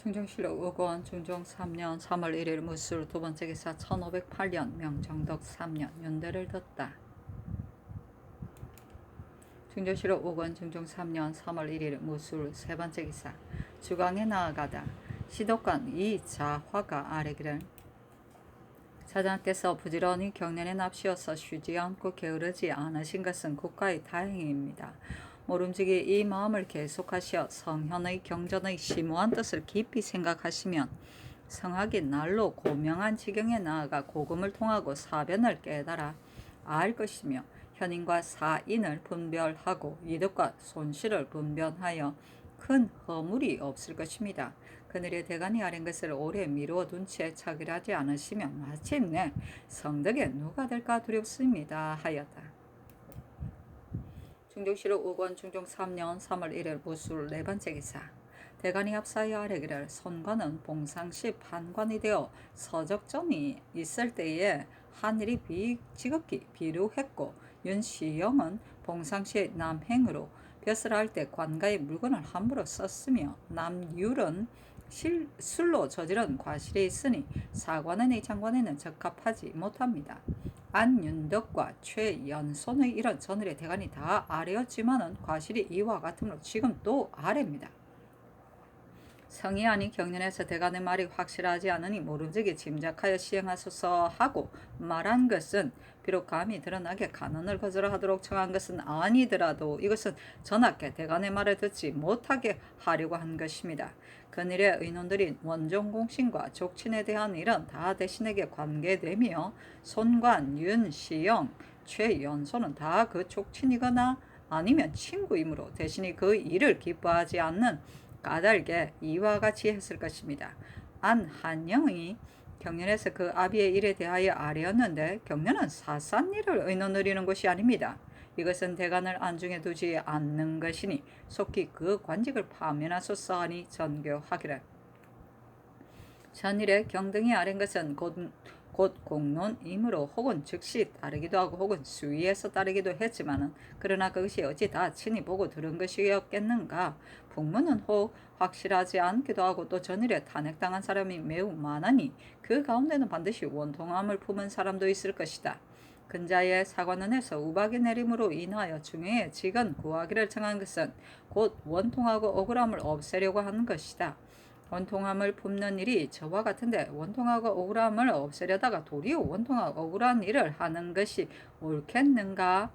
충정실록 의원 중종 3년 3월 1일 무술 두번째 기사 1508년 명정덕 3년 윤대를 뒀다. 충정실록 의원 중종 3년 3월 1일 무술 세번째 기사 주강에 나아가다 시독관 이자화가 아래기를 사장께서 부지런히 경련에 납시어서 쉬지 않고 게으르지 않으신 것은 국가의 다행입니다. 모름지기 이 마음을 계속하시어 성현의 경전의 심오한 뜻을 깊이 생각하시면 성학이 날로 고명한 지경에 나아가 고금을 통하고 사변을 깨달아 알 것이며 현인과 사인을 분별하고 이득과 손실을 분별하여 큰 허물이 없을 것입니다. 그늘의 대간이 아린 것을 오래 미루어 둔 채 차별하지 않으시면 마침내 성덕에 누가 될까 두렵습니다 하였다. 충정실록 의원 중종 3년 3월 1일 무술 네번째 기사 대간이 앞사여 아래기를 선관은 봉상시 판관이 되어 서적전이 있을 때에 하늘이 지극히 비루했고 윤시영은 봉상시의 남행으로 벼슬 할 때 관가의 물건을 함부로 썼으며 남율은 술로 저지른 과실이 있으니 사관원의 장관에는 적합하지 못합니다. 안윤덕과 최연손의 이런 전을의 대간이 다 아래였지만은 과실이 이와 같으므로 지금 또 아래입니다. 성이 아닌 경륜에서 대간의 말이 확실하지 않으니 모름지기 짐작하여 시행하소서 하고 말한 것은 비록 감히 드러나게 간언을 거절하도록 청한 것은 아니더라도 이것은 전하께 대간의 말을 듣지 못하게 하려고 한 것입니다. 그늘의 의논들인 원종공신과 족친에 대한 일은 다 대신에게 관계되며 손관, 윤시영, 최연소는 다 그 족친이거나 아니면 친구이므로 대신이 그 일을 기뻐하지 않는 까닭에 이와 같이 했을 것입니다. 안한영이 경련에서 그 아비의 일에 대하여 아뢰었는데 경련은 사산 일을 의논하려는 것이 아닙니다. 이것은 대간을 안중에 두지 않는 것이니 속히 그 관직을 파면하소서 하니 전교하기를. 전일에 경등이 아랜 것은 곧 공론이므로 혹은 즉시 따르기도 하고 혹은 수위에서 따르기도 했지만은 그러나 그것이 어찌 다 친히 보고 들은 것이었겠는가. 북문은 혹 확실하지 않기도 하고 또 전일에 탄핵당한 사람이 매우 많으니 그 가운데는 반드시 원통함을 품은 사람도 있을 것이다. 근자의 사관원에서 우박이 내림으로 인하여 중회에 직언 구하기를 청한 것은 곧 원통하고 억울함을 없애려고 하는 것이다. 원통함을 품는 일이 저와 같은데 원통하고 억울함을 없애려다가 도리어 원통하고 억울한 일을 하는 것이 옳겠는가?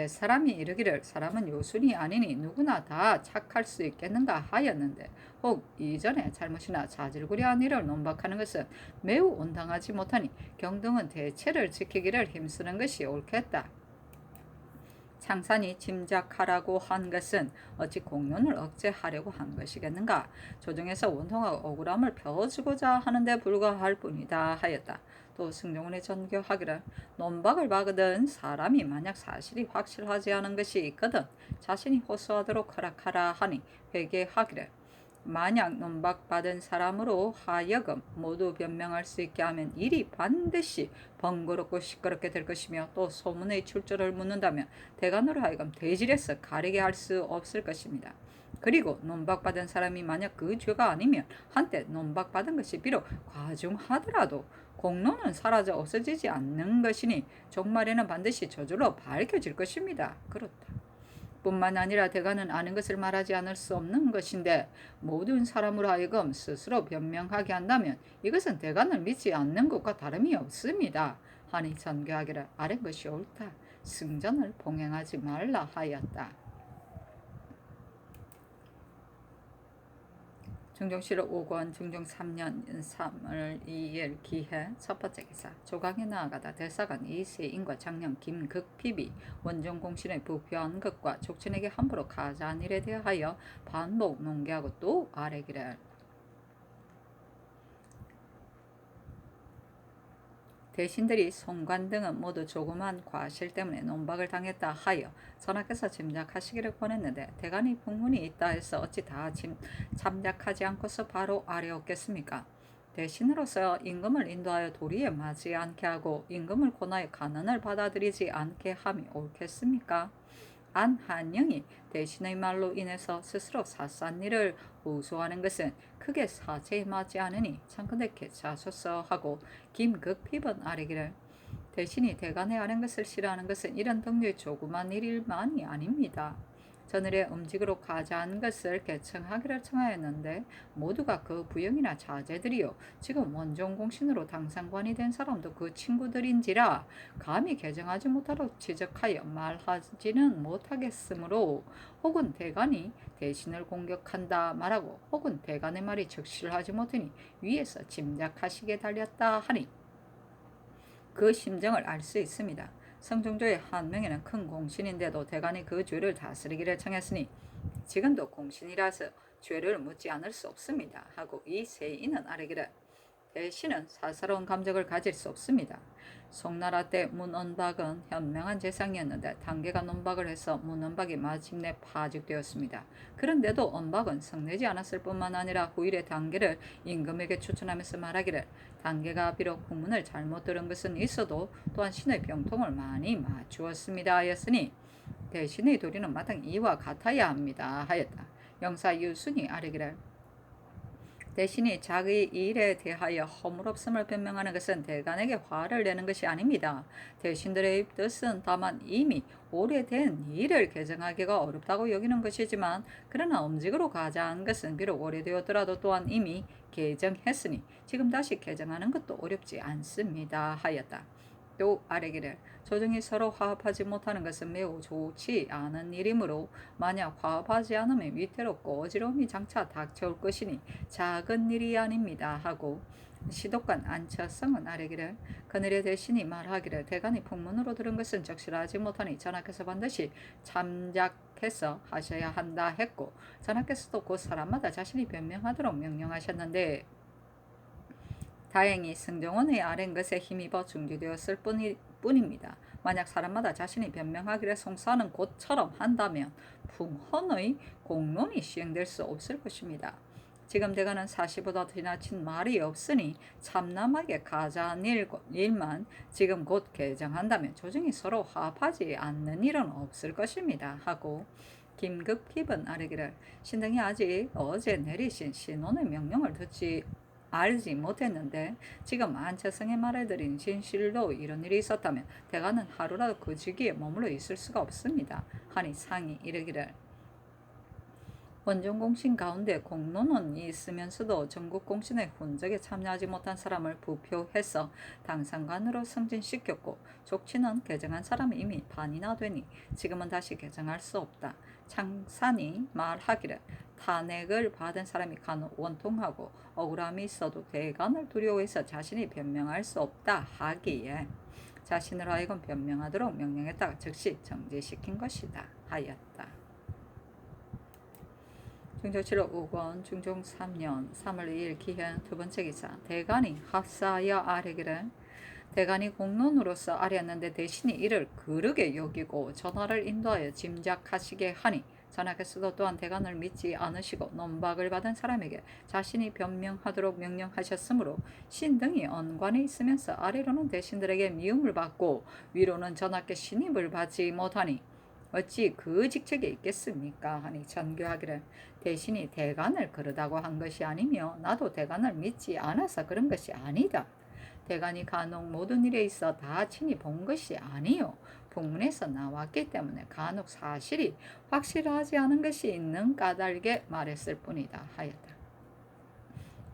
사람이 이르기를 사람은 요순이 아니니 누구나 다 착할 수 있겠는가 하였는데 혹 이전에 잘못이나 자질구레한 일을 논박하는 것은 매우 온당하지 못하니 경등은 대체를 지키기를 힘쓰는 것이 옳겠다. 창산이 짐작하라고 한 것은 어찌 공론을 억제하려고 한 것이겠는가. 조정에서 원통하고 억울함을 펴주고자 하는데 불과할 뿐이다 하였다. 또 승정원의 전교하기를 논박을 받은 사람이 만약 사실이 확실하지 않은 것이 있거든 자신이 호소하도록 허락하라 하니 회개하기를 만약 논박받은 사람으로 하여금 모두 변명할 수 있게 하면 일이 반드시 번거롭고 시끄럽게 될 것이며 또 소문의 출처를 묻는다면 대간으로 하여금 대질에서 가리게 할 수 없을 것입니다. 그리고 논박받은 사람이 만약 그 죄가 아니면 한때 논박받은 것이 비록 과중하더라도 공로는 사라져 없어지지 않는 것이니 종말에는 반드시 저절로 밝혀질 것입니다. 그렇다. 뿐만 아니라 대간은 아는 것을 말하지 않을 수 없는 것인데 모든 사람으로 하여금 스스로 변명하게 한다면 이것은 대간을 믿지 않는 것과 다름이 없습니다. 하니 전교하기를 아는 것이 옳다. 승전을 봉행하지 말라 하였다. 중종실록 5권 중종 3년 3월 2일 기해 첫번째 기사 조강에 나아가다 대사관 이세인과 장령 김극핍이 원종공신의 부표한 것과 족친에게 함부로 가자한 일에 대하여 반복 논계하고 또 아뢰기를 대신들이 송관 등은 모두 조그만 과실 때문에 논박을 당했다 하여 전하께서 짐작하시기를 권했는데 대간이 풍문이 있다 해서 어찌 다 참작하지 않고서 바로 아뢰었겠습니까? 대신으로서 임금을 인도하여 도리에 맞지 않게 하고 임금을 권하여 간언을 받아들이지 않게 함이 옳겠습니까? 안한영이 대신의 말로 인해서 스스로 사소한 일을 호소하는 것은 크게 사죄에 맞지 않으니 창근대 개차소서 하고 김극피번 아래기를 대신이 대간에 아는 것을 싫어하는 것은 이런 등류의 조그만 일만이 아닙니다. 전일에 음직으로 가자한 것을 개청하기를 청하였는데 모두가 그 부영이나 자제들이요 지금 원종공신으로 당상관이 된 사람도 그 친구들인지라 감히 개정하지 못하도록 지적하여 말하지는 못하겠으므로 혹은 대간이 대신을 공격한다 말하고 혹은 대간의 말이 적실하지 못하니 위에서 짐작하시게 달렸다 하니 그 심정을 알 수 있습니다. 성종조의 한 명에는 큰 공신인데도 대간이 그 죄를 다스리기를 청했으니 지금도 공신이라서 죄를 묻지 않을 수 없습니다. 하고 이 세인은 아뢰기를 대신은 사사로운 감정을 가질 수 없습니다. 송나라 때 문언박은 현명한 재상이었는데 단계가 논박을 해서 문언박이 마침내 파직되었습니다. 그런데도 언박은 성내지 않았을 뿐만 아니라 후일에 단계를 임금에게 추천하면서 말하기를 단계가 비록 후문을 잘못 들은 것은 있어도 또한 신의 병통을 많이 맞추었습니다 하였으니 대신의 도리는 마땅히 이와 같아야 합니다 하였다. 영사 유순이 아뢰기를 대신이 자기 일에 대하여 허물없음을 변명하는 것은 대간에게 화를 내는 것이 아닙니다. 대신들의 뜻은 다만 이미 오래된 일을 개정하기가 어렵다고 여기는 것이지만 그러나 음직으로 가자한 것은 비록 오래되었더라도 또한 이미 개정했으니 지금 다시 개정하는 것도 어렵지 않습니다 하였다. 또 아뢰기를 조정이 서로 화합하지 못하는 것은 매우 좋지 않은 일이므로 만약 화합하지 않으면 위태롭고 어지러움이 장차 닥쳐올 것이니 작은 일이 아닙니다 하고 시독관 안처성은 아뢰기를 그늘의 대신이 말하기를 대간이 풍문으로 들은 것은 적실하지 못하니 전하께서 반드시 참작해서 하셔야 한다 했고 전하께서도 그 사람마다 자신이 변명하도록 명령하셨는데 다행히 승정원의 아랜 것에 힘입어 중지되었을 뿐입니다. 만약 사람마다 자신이 변명하기를 송사하는 곳처럼 한다면 풍헌의 공론이 시행될 수 없을 것입니다. 지금 대가는 사시보다 지나친 말이 없으니 참남하게 가자한 일만 지금 곧 개정한다면 조정이 서로 화합하지 않는 일은 없을 것입니다. 하고 김극핍은 아뢰기를 신등이 아직 어제 내리신 신원의 명령을 알지 못했는데 지금 안채성의 말에 들인 진실로 이런 일이 있었다면 대가는 하루라도 그 직위에 머물러 있을 수가 없습니다. 하니 상이 이르기를 원종공신 가운데 공론원이 있으면서도 전국공신의 훈적에 참여하지 못한 사람을 부표해서 당상관으로 승진시켰고 족치는 개정한 사람이 이미 반이나 되니 지금은 다시 개정할 수 없다. 창산이 말하기를 탄핵을 받은 사람이 간혹 원통하고 억울함이 있어도 대간을 두려워해서 자신이 변명할 수 없다 하기에 자신을 하여금 변명하도록 명령했다가 즉시 정지시킨 것이다 하였다. 중조 7월 5권 중종 3년 3월 2일 기현 두 번째 기사 대간이 합사하여 아뢰기를 대간이 공론으로서 아뢰었는데 대신이 이를 거르게 여기고 전하를 인도하여 짐작하시게 하니 전하께서도 또한 대간을 믿지 않으시고 논박을 받은 사람에게 자신이 변명하도록 명령하셨으므로 신등이 언관에 있으면서 아래로는 대신들에게 미움을 받고 위로는 전하께 신임을 받지 못하니 어찌 그 직책에 있겠습니까? 하니 전교하기를 대신이 대간을 그러다고 한 것이 아니며 나도 대간을 믿지 않아서 그런 것이 아니다. 대간이 간혹 모든 일에 있어 다 친히 본 것이 아니요 풍문에서 나왔기 때문에 간혹 사실이 확실하지 않은 것이 있는 까닭에 말했을 뿐이다 하였다.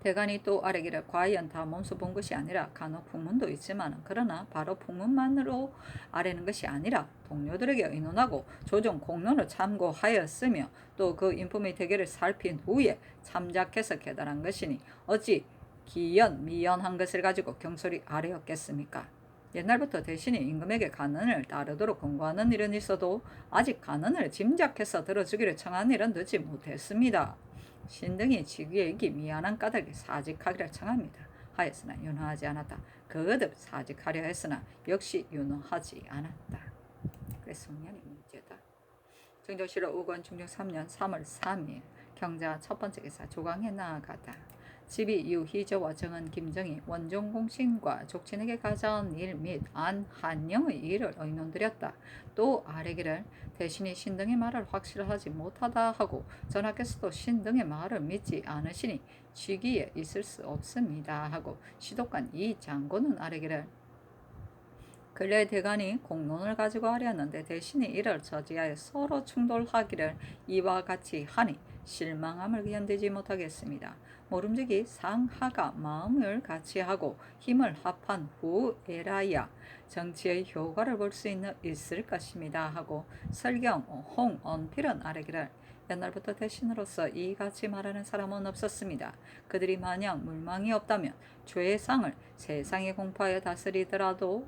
대간이 또 아뢰기를 과연 다 몸소 본 것이 아니라 간혹 풍문도 있지만 그러나 바로 풍문만으로 아뢰는 것이 아니라 동료들에게 의논하고 조정 공론을 참고하였으며 또 그 인품의 대결을 살핀 후에 참작해서 계단한 것이니 어찌 기연 미연한 것을 가지고 경솔히 아뢰었겠습니까? 옛날부터 대신이 임금에게 간언을 따르도록 권고하는 일은 있어도 아직 간언을 짐작해서 들어주기를 청한 일은 듣지 못했습니다. 신등이 직위에게 미안한 까닭에 사직하기를 청합니다. 하였으나 윤허하지 않았다. 거듭 사직하려 했으나 역시 윤허하지 않았다. 그래서 성년이 문제다. 중조 7월 5권 중종 3년 3월 3일 경자 첫 번째 기사 조강에 나아가다. 집이 유희저와 정은 김정희 원종공신과 족친에게 가져온 일 및 안 한영의 일을 의논드렸다. 또 아래기를 대신이 신등의 말을 확실하지 못하다 하고 전하께서도 신등의 말을 믿지 않으시니 취기에 있을 수 없습니다 하고 시독관 이 장군은 아래기를 근래 대간이 공론을 가지고 하려는데 대신에 이를 저지하여 서로 충돌하기를 이와 같이 하니 실망함을 견디지 못하겠습니다. 모름지기 상하가 마음을 같이 하고 힘을 합한 후에라야 정치의 효과를 볼 수 있을 것입니다 하고 설경 홍언필은 아래기를 옛날부터 대신으로서 이같이 말하는 사람은 없었습니다. 그들이 만약 물망이 없다면 죄상을 세상에 공포하여 다스리더라도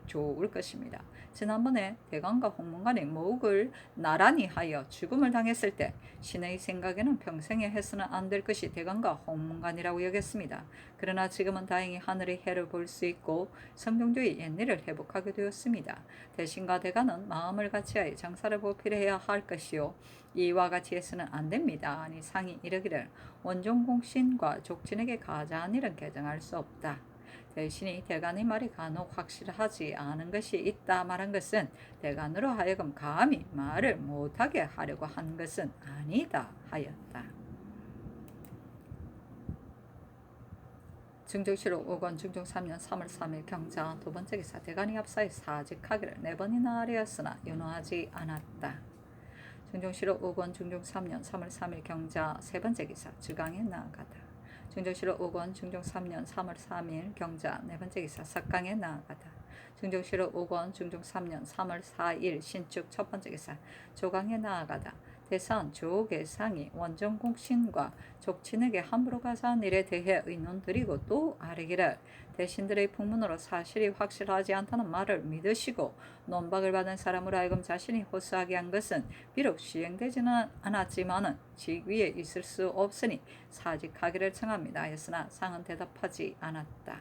좋을 것입니다. 지난번에 대간과 홍문관이 목을 나란히 하여 죽음을 당했을 때 신의 생각에는 평생에 해서는 안 될 것이 대간과 홍문관이라고 여겼습니다. 그러나 지금은 다행히 하늘의 해를 볼 수 있고 성경주의 옛일을 회복하게 되었습니다. 대신과 대간은 마음을 같이하여 장사를 보필해야 할 것이요 이와 같이 해서는 안 됩니다. 아니 상이 이르기를 원종공신과 족친에게 가자한 일은 개정할 수 없다. 대신이 대간의 말이 간혹 확실하지 않은 것이 있다 말한 것은 대간으로 하여금 감히 말을 못하게 하려고 한 것은 아니다 하였다. 중종실록 5권 중종 3년 3월 3일 경자 두 번째 기사 대간이 앞사에 사직하기를 4번이나 하려였으나 윤호하지 않았다. 중종실록 5권 중종 3년 3월 3일 경자 세 번째 기사 주강에 나아가다. 중종실록 5권 중종 3년 3월 3일 경자 네 번째 기사 석강에 나아가다. 중종실록 5권 중종 3년 3월 4일 신축 첫 번째 기사 조강에 나아가다. 대선 조계상이 원정공신과 족친에게 함부로 가서한 일에 대해 의논드리고 또 아뢰기를 대신들의 풍문으로 사실이 확실하지 않다는 말을 믿으시고 논박을 받은 사람으로 하여금 자신이 호소하게 한 것은 비록 시행되지는 않았지만은 직위에 있을 수 없으니 사직하기를 청합니다 하였으나 상은 대답하지 않았다.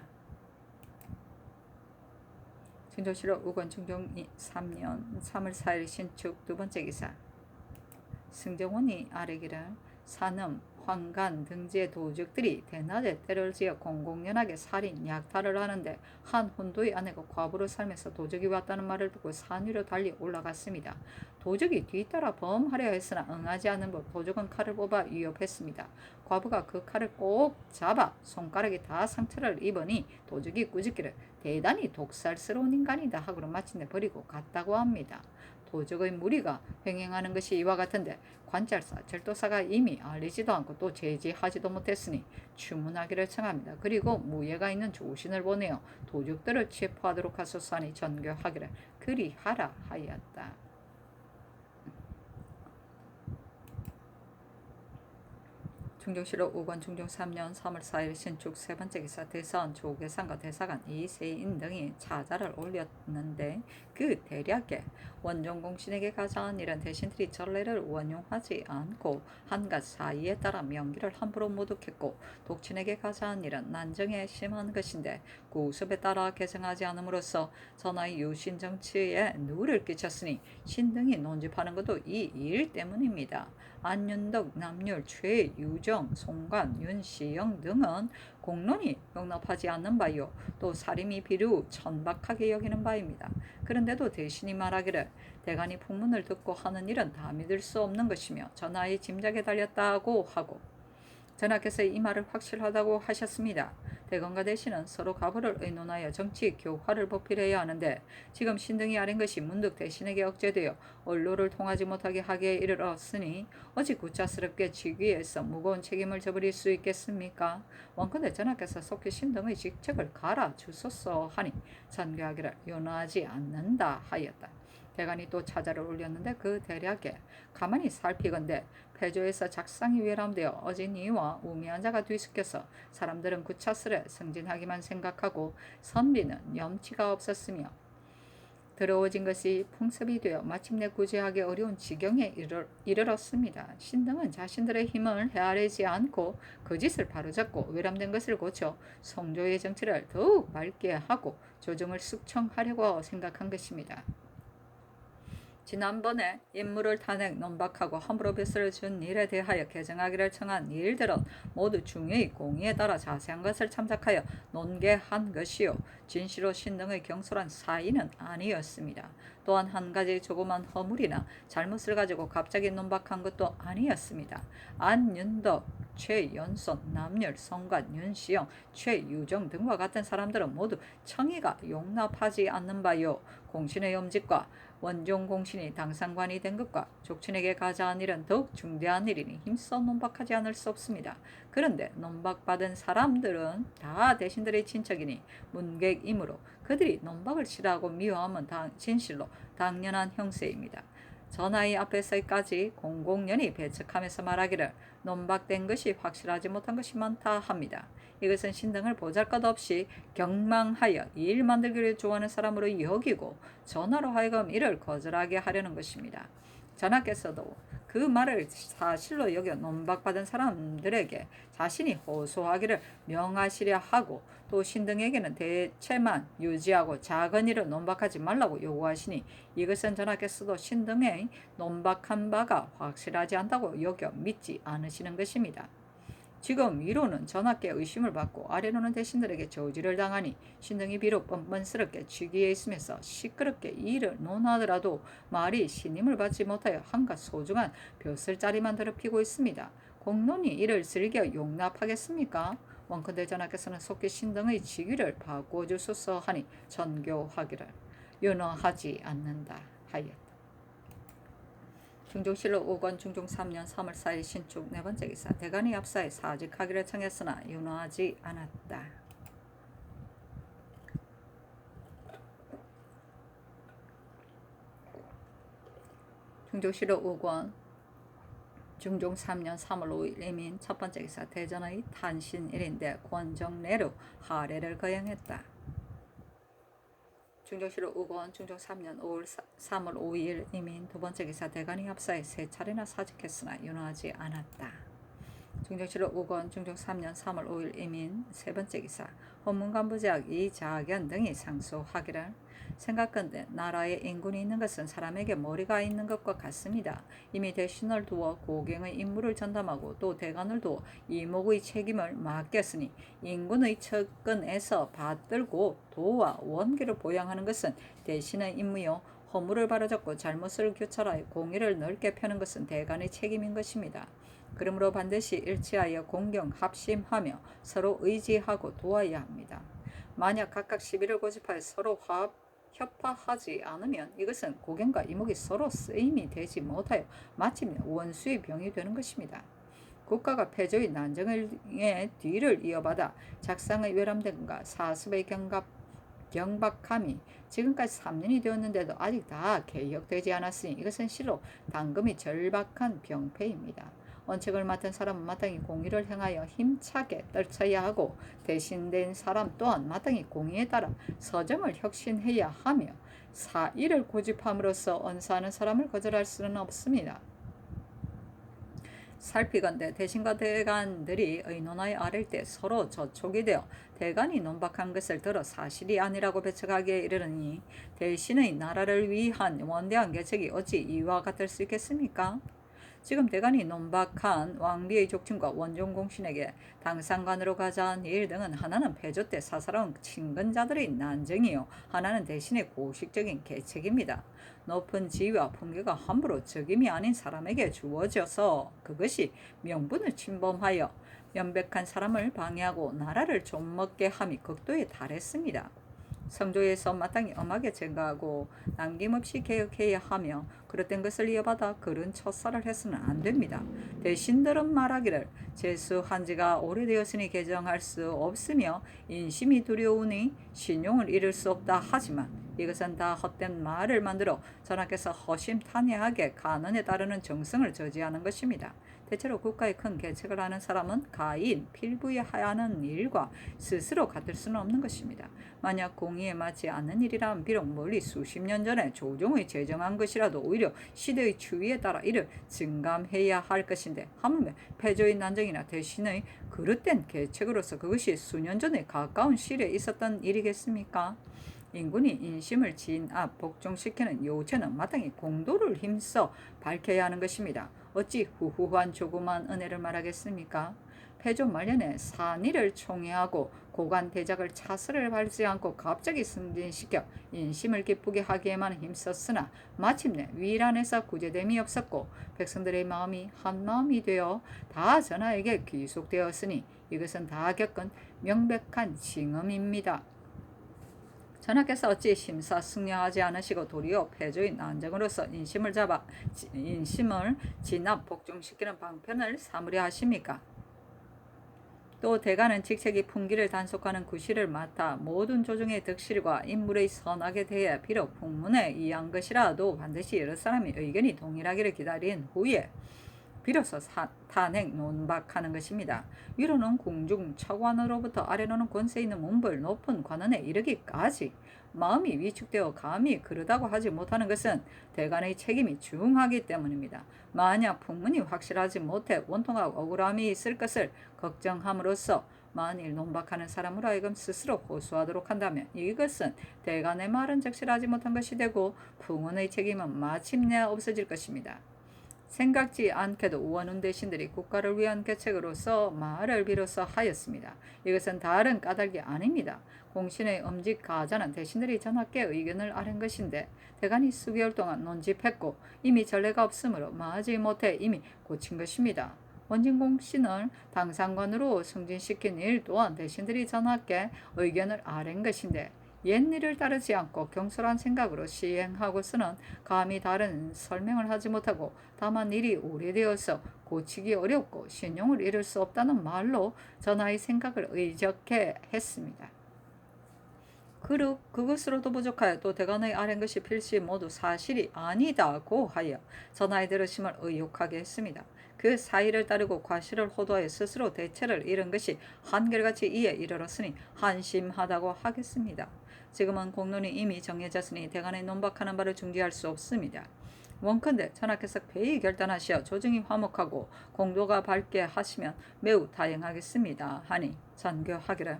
중종실록 5권 중종 3년 3월 4일 신축 두 번째 기사 승정원이 아뢰기를 산음, 황간 등지의 도적들이 대낮에 때를 지어 공공연하게 살인, 약탈을 하는데 한 혼도의 아내가 과부로 살면서 도적이 왔다는 말을 듣고 산 위로 달리 올라갔습니다. 도적이 뒤따라 범하려 했으나 응하지 않는 법 도적은 칼을 뽑아 위협했습니다. 과부가 그 칼을 꼭 잡아 손가락이 다 상처를 입으니 도적이 꾸짖기를 대단히 독살스러운 인간이다 하고는 마침내 버리고 갔다고 합니다. 도적의 무리가 횡행하는 것이 이와 같은데 관찰사, 절도사가 이미 알리지도 않고 또 제지하지도 못했으니 추문하기를 청합니다. 그리고 무예가 있는 조신을 보내어 도적들을 체포하도록 하소서 하니 전교하기를 그리하라 하였다. 중종실록 5권 중종 3년 3월 4일 신축 세 번째 기사 대선 조계상과 대사관 이세인 등이 차자를 올렸는데 그 대략에 원종공신에게 가져온 일은 대신들이 전례를 원용하지 않고 한갓 사이에 따라 명기를 함부로 모독했고 독친에게 가져온 일은 난정에 심한 것인데 구습에 따라 개정하지 않음으로써 전하의 유신 정치에 누를 끼쳤으니 신등이 논집하는 것도 이 일 때문입니다. 안윤덕, 남률, 최유정, 송관, 윤시영 등은 공론이 용납하지 않는 바요. 또 사림이 비루 천박하게 여기는 바입니다. 그런데도 대신이 말하기를 대간이 풍문을 듣고 하는 일은 다 믿을 수 없는 것이며 전하의 짐작에 달렸다고 하고 전하께서 이 말을 확실하다고 하셨습니다. 대간과 대신은 서로 가부를 의논하여 정치 교화를 보필해야 하는데 지금 신등이 아린 것이 문득 대신에게 억제되어 언로를 통하지 못하게 하기에 이르렀으니 어찌 구차스럽게 직위에서 무거운 책임을 져버릴 수 있겠습니까? 원컨대 전하께서 속히 신등의 직책을 갈아주소서 하니 전교하기를 윤호하지 않는다 하였다. 대간이 또 차자를 올렸는데 그 대략에 가만히 살피건대 폐조에서 작상이 외람되어 어진 이와 우미한 자가 뒤섞여서 사람들은 구차스레 승진하기만 생각하고 선비는 염치가 없었으며 더러워진 것이 풍습이 되어 마침내 구제하기 어려운 지경에 이르렀습니다. 신등은 자신들의 힘을 헤아리지 않고 거짓을 바로잡고 외람된 것을 고쳐 성조의 정치를 더욱 맑게 하고 조정을 숙청하려고 생각한 것입니다. 지난번에 인물을 탄핵, 논박하고 함부로 벼슬을 준 일에 대하여 개정하기를 청한 일들은 모두 중의 공의에 따라 자세한 것을 참작하여 논개한 것이요 진시로 신등의 경솔한 사의는 아니었습니다. 또한 한 가지 조그만 허물이나 잘못을 가지고 갑자기 논박한 것도 아니었습니다. 안윤덕, 최연손, 남열, 성관, 윤시영, 최유정 등과 같은 사람들은 모두 청의가 용납하지 않는 바요. 공신의 염직과 원종 공신이 당상관이 된 것과 족친에게 가자한 일은 더욱 중대한 일이니 힘써 논박하지 않을 수 없습니다. 그런데 논박받은 사람들은 다 대신들의 친척이니 문객이므로 그들이 논박을 싫어하고 미워하면 진실로 당연한 형세입니다. 전하의 앞에서까지 공공연히 배척하면서 말하기를 논박된 것이 확실하지 못한 것이 많다 합니다. 이것은 신등을 보잘것없이 경망하여 일 만들기를 좋아하는 사람으로 여기고 전하로 하여금 이를 거절하게 하려는 것입니다. 전하께서도 그 말을 사실로 여겨 논박받은 사람들에게 자신이 호소하기를 명하시려 하고 또 신등에게는 대체만 유지하고 작은 일을 논박하지 말라고 요구하시니 이것은 전하께서도 신등의 논박한 바가 확실하지 않다고 여겨 믿지 않으시는 것입니다. 지금 위로는 전하께 의심을 받고 아래로는 대신들에게 저지를 당하니 신등이 비록 뻔뻔스럽게 취기에 있으면서 시끄럽게 일을 논하더라도 말이 신임을 받지 못하여 한갓 소중한 벼슬자리만 더럽히고 있습니다. 공론이 이를 즐겨 용납하겠습니까? 원컨대 전하께서는 속히 신등의 직위를 바꿔주소서 하니 전교하기를 윤허하지 않는다 하였다. 중종실록 5권 중종 3년 3월 4일 신축 네 번째 기사 대간이 압사에 사직하기를 청했으나 윤허하지 않았다. 중종실록 5권 중종 3년 3월 5일 이민 첫 번째 기사 대전의 탄신일인데 권정내로 하례를 거행했다. 중종실록 5권 중종 3년 3월 5일 이민 두 번째 기사 대간이 합사에 세 차례나 사직했으나 윤허하지 않았다. 중종실록 5권 중종 3년 3월 5일 이민 세 번째 기사 헌문관부제학 이자견 등이 상소하기를 생각건대 나라에 인군이 있는 것은 사람에게 머리가 있는 것과 같습니다. 이미 대신을 두어 고경의 임무를 전담하고 또 대관을 두어 이목의 책임을 맡겼으니 인군의 측근에서 받들고 도와 원기를 보양하는 것은 대신의 임무요 허물을 바로잡고 잘못을 교찰하여 공의를 넓게 펴는 것은 대관의 책임인 것입니다. 그러므로 반드시 일치하여 공경 합심하며 서로 의지하고 도와야 합니다. 만약 각각 시비를 고집하여 서로 협파하지 않으면 이것은 고경과 이목이 서로 쓰임이 되지 못하여 마침내 원수의 병이 되는 것입니다. 국가가 패조의 난정의 뒤를 이어받아 작상의 외람됨과 사습의 경박함이 지금까지 3년이 되었는데도 아직 다 개혁되지 않았으니 이것은 실로 당금이 절박한 병폐입니다. 원칙을 맡은 사람은 마땅히 공의를 행하여 힘차게 떨쳐야 하고 대신된 사람 또한 마땅히 공의에 따라 서점을 혁신해야 하며 사의를 고집함으로써 언사하는 사람을 거절할 수는 없습니다. 살피건대 대신과 대간들이 의논하에 아랠 때 서로 저촉이 되어 대간이 논박한 것을 들어 사실이 아니라고 배척하기에 이르르니 대신의 나라를 위한 원대한 계책이 어찌 이와 같을 수 있겠습니까? 지금 대간이 논박한 왕비의 족친과 원종공신에게 당상관으로 가자한 일 등은 하나는 패조 때 사사로운 친근자들의 난정이요 하나는 대신의 고식적인 계책입니다. 높은 지위와 품계가 함부로 적임이 아닌 사람에게 주어져서 그것이 명분을 침범하여 명백한 사람을 방해하고 나라를 좀먹게 함이 극도에 달했습니다. 성조에서 마땅히 엄하게 제거하고 남김없이 개혁해야 하며 그릇된 것을 이어받아 그른 첫살을 해서는 안 됩니다. 대신들은 말하기를 제수한 지가 오래되었으니 개정할 수 없으며 인심이 두려우니 신용을 잃을 수 없다 하지만 이것은 다 헛된 말을 만들어 전하께서 허심탄회하게 간언에 따르는 정성을 저지하는 것입니다. 대체로 국가의 큰 계책을 하는 사람은 가인, 필부에 하는 일과 스스로 같을 수는 없는 것입니다. 만약 공의에 맞지 않는 일이라면 비록 멀리 수십 년 전에 조정의 제정한 것이라도 오히려 시대의 추이에 따라 이를 증감해야 할 것인데 하물며 패조의 난정이나 대신의 그릇된 계책으로서 그것이 수년 전에 가까운 시일에 있었던 일이겠습니까? 인군이 인심을 진압 복종시키는 요체는 마땅히 공도를 힘써 밝혀야 하는 것입니다. 어찌 후후한 조그만 은혜를 말하겠습니까? 패조 말년에 산이를 총애하고 고관 대작을 차스를 밟지 않고 갑자기 승진시켜 인심을 기쁘게 하기에만 힘썼으나 마침내 위란에서 구제됨이 없었고 백성들의 마음이 한 마음이 되어 다 전하에게 귀속되었으니 이것은 다 겪은 명백한 징험입니다. 전하께서 어찌 심사숙녀하지 않으시고 도리어 패조의 난정으로서 인심을 진압 복종시키는 방편을 삼으려 하십니까? 또 대가는 직책이 풍기를 단속하는 구실을 맡아 모든 조정의 덕실과 인물의 선악에 대해 비록 풍문에 의한 것이라도 반드시 여러 사람의 의견이 동일하기를 기다린 후에 비로소 탄핵 논박하는 것입니다. 위로는 궁중 차관으로부터 아래로는 권세 있는 문벌 높은 관원에 이르기까지 마음이 위축되어 감히 그러다고 하지 못하는 것은 대간의 책임이 중하기 때문입니다. 만약 풍문이 확실하지 못해 원통하고 억울함이 있을 것을 걱정함으로써 만일 논박하는 사람으로 하여금 스스로 호소하도록 한다면 이것은 대간의 말은 적실하지 못한 것이 되고 풍문의 책임은 마침내 없어질 것입니다. 생각지 않게도 원훈 대신들이 국가를 위한 계책으로서 말을 비로소 하였습니다. 이것은 다른 까닭이 아닙니다. 공신의 엄직 가자는 대신들이 전하께 의견을 아는 것인데 대간이 수개월 동안 논집했고 이미 전례가 없으므로 마지 못해 이미 고친 것입니다. 원진공신을 당상관으로 승진시킨 일 또한 대신들이 전하께 의견을 아랜 것인데 옛일을 따르지 않고 경솔한 생각으로 시행하고서는 감히 다른 설명을 하지 못하고 다만 일이 오래되어서 고치기 어렵고 신용을 잃을 수 없다는 말로 전하의 생각을 의적해 했습니다. 그것으로도 부족하여 또 대간의 아랜 것이 필시 모두 사실이 아니다고 하여 전하의 들으심을 의욕하게 했습니다. 그 사의를 따르고 과실을 호도하여 스스로 대체를 잃은 것이 한결같이 이에 이르렀으니 한심하다고 하겠습니다. 지금은 공론이 이미 정해졌으니 대간의 논박하는 바를 중지할 수 없습니다. 원컨대 전하께서 배의 결단하시어 조정이 화목하고 공도가 밝게 하시면 매우 다행하겠습니다 하니 전교하기를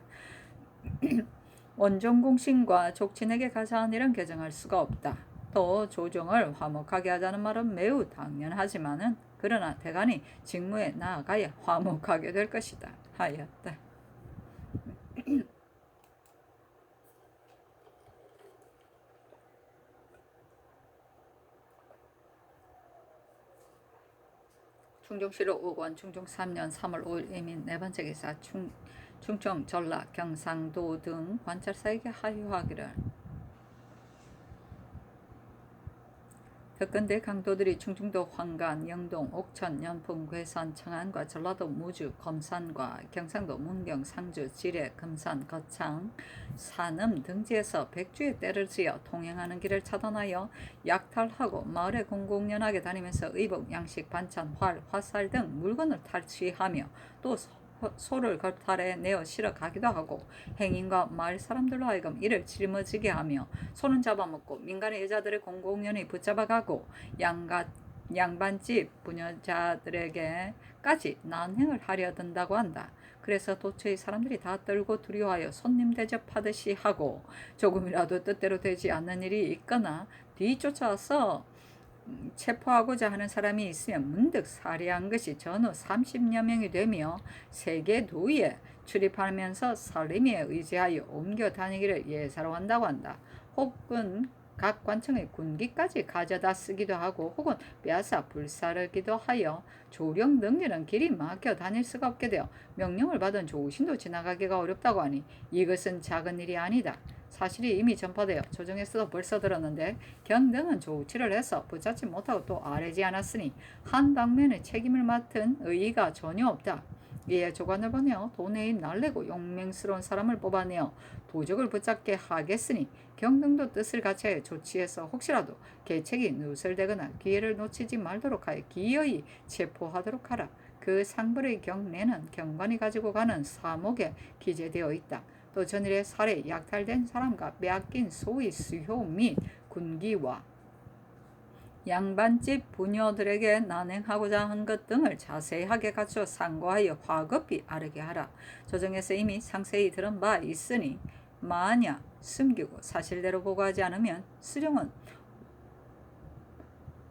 원종공신과 족친에게 가사한 일은 개정할 수가 없다. 또 조정을 화목하게 하자는 말은 매우 당연하지만은 그러나 대간이 직무에 나아가야 화목하게 될 것이다 하였다. 충정시로 5권 충청 3년 3월 5일 이민 네번째 기사 충청, 전라, 경상도 등 관찰사에게 하유하기를 특근대 강도들이 충청도 황간, 영동, 옥천, 연풍, 괴산, 청안과 전라도 무주, 검산과 경상도 문경, 상주, 지뢰, 금산, 거창, 산음 등지에서 백주의 때를 지어 통행하는 길을 차단하여 약탈하고 마을에 공공연하게 다니면서 의복, 양식, 반찬, 활, 화살 등 물건을 탈취하며 또 소를 걸탈에 내어 실어 가기도 하고 행인과 마을 사람들로 하여금 이를 짊어지게 하며 소는 잡아먹고 민간의 여자들의 공공연히 붙잡아가고 양반집 부녀자들에게까지 난행을 하려 든다고 한다. 그래서 도처의 사람들이 다 떨고 두려워하여 손님 대접하듯이 하고 조금이라도 뜻대로 되지 않는 일이 있거나 뒤쫓아서 체포하고자 하는 사람이 있으면 문득 살해한 것이 전후 30여 명이 되며 세계 도의에 출입하면서 살림에 의지하여 옮겨 다니기를 예사로 한다고 한다. 혹은 각 관청의 군기까지 가져다 쓰기도 하고 혹은 빼앗아 불사르기도 하여 조령 등지는 길이 막혀 다닐 수가 없게 되어 명령을 받은 조신도 지나가기가 어렵다고 하니 이것은 작은 일이 아니다. 사실이 이미 전파되어 조정에서도 벌써 들었는데 경등은 조치를 해서 붙잡지 못하고 또 아뢰지 않았으니 한 방면의 책임을 맡은 의의가 전혀 없다. 이에 조관을 보내어 도내인 날래고 용맹스러운 사람을 뽑아내어 도적을 붙잡게 하겠으니 경등도 뜻을 같이하여 조치해서 혹시라도 계책이 누설되거나 기회를 놓치지 말도록 하여 기어이 체포하도록 하라. 그 상벌의 경례는 경관이 가지고 가는 사목에 기재되어 있다. 또 전일에 살해 약탈된 사람과 빼앗긴 소의 수효 및 군기와 양반집 부녀들에게 난행하고자 한 것 등을 자세하게 갖추어 상고하여 화급히 아르게 하라. 조정에서 이미 상세히 들은 바 있으니 만약 숨기고 사실대로 보고하지 않으면 수령은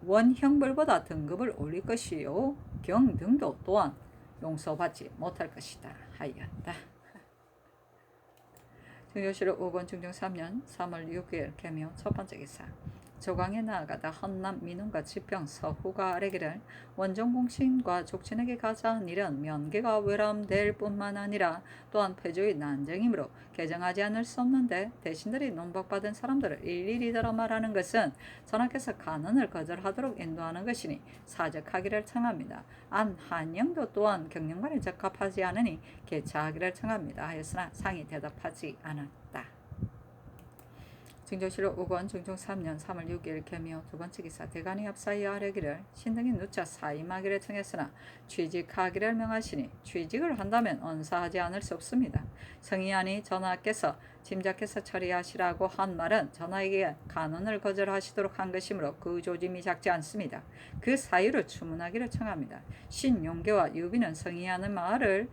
원형벌보다 등급을 올릴 것이요 경등도 또한 용서받지 못할 것이다 하였다. 중조실록 5권 중종 3년 3월 6일 개묘 첫 번째 기사. 조강에 나아가다 헌남 민훈과 지평 서후가 아뢰기를 원종공신과 족친에게 가자한 일은 면계가 외람될 뿐만 아니라 또한 폐조의 난쟁이므로 개정하지 않을 수 없는데 대신들이 논박받은 사람들을 일일이 들어 말하는 것은 전하께서 간언을 거절하도록 인도하는 것이니 사적하기를 청합니다. 안한영도 또한 경영관에 적합하지 않으니 개차하기를 청합니다 하였으나 상이 대답하지 않았다. 증조실록 5권 중종 3년 3월 6일 개묘 두 번째 기사. 대간이 합사이 아뢰기를 신등이 누차 사임하기를 청했으나 취직하기를 명하시니 취직을 한다면 언사하지 않을 수 없습니다. 성의하니 전하께서 짐작해서 처리하시라고 한 말은 전하에게 간언을 거절하시도록 한 것이므로 그 조짐이 작지 않습니다. 그 사유를 추문하기를 청합니다. 신용계와 유비는 성의하는 말을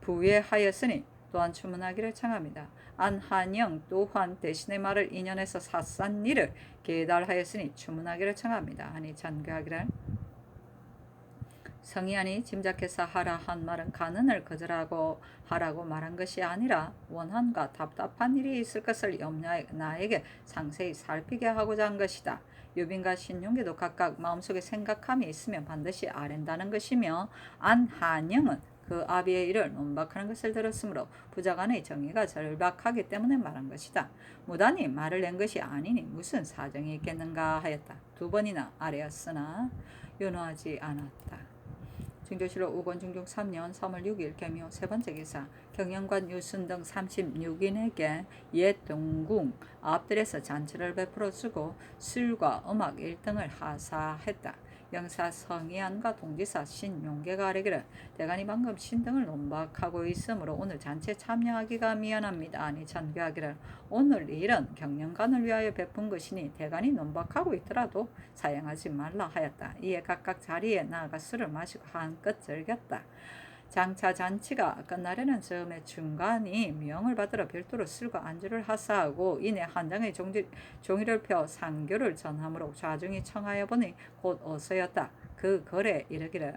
부회하였으니 또한 추문하기를 청합니다. 안한영 또한 대신의 말을 인연해서 사싼 일을 계달하였으니 추문하기를 청합니다. 하니 전교하기를 성의하니 짐작해서 하라 한 말은 간언을 거절하고 하라고 말한 것이 아니라 원한과 답답한 일이 있을 것을 염려해 나에게 상세히 살피게 하고자 한 것이다. 유빈과 신용계도 각각 마음속에 생각함이 있으면 반드시 아랜다는 것이며 안한영은 그 아비의 일을 논박하는 것을 들었으므로 부자간의 정의가 절박하기 때문에 말한 것이다. 무단히 말을 낸 것이 아니니 무슨 사정이 있겠는가 하였다. 두 번이나 아뢰었으나 윤호하지 않았다. 증조실록 5권 중종 3년 3월 6일 개묘 세 번째 기사. 경영관 유순 등 36인에게 옛 동궁 앞들에서 잔치를 베풀어 주고 술과 음악 1등을 하사했다. 영사 성희안과 동지사 신용계가 아뢰기를 대간이 방금 신등을 논박하고 있으므로 오늘 잔치에 참여하기가 미안합니다. 아니 전교하기를 오늘 일은 경영관을 위하여 베푼 것이니 대간이 논박하고 있더라도 사양하지 말라 하였다. 이에 각각 자리에 나아가 술을 마시고 한껏 즐겼다. 장차 잔치가 끝나려는 즈음에 중간이 명을 받으러 별도로 술과 안주를 하사하고 이내 한 장의 종이를 펴 상교를 전함으로 좌중이 청하여 보니 곧 어서였다. 그 거래 이르기를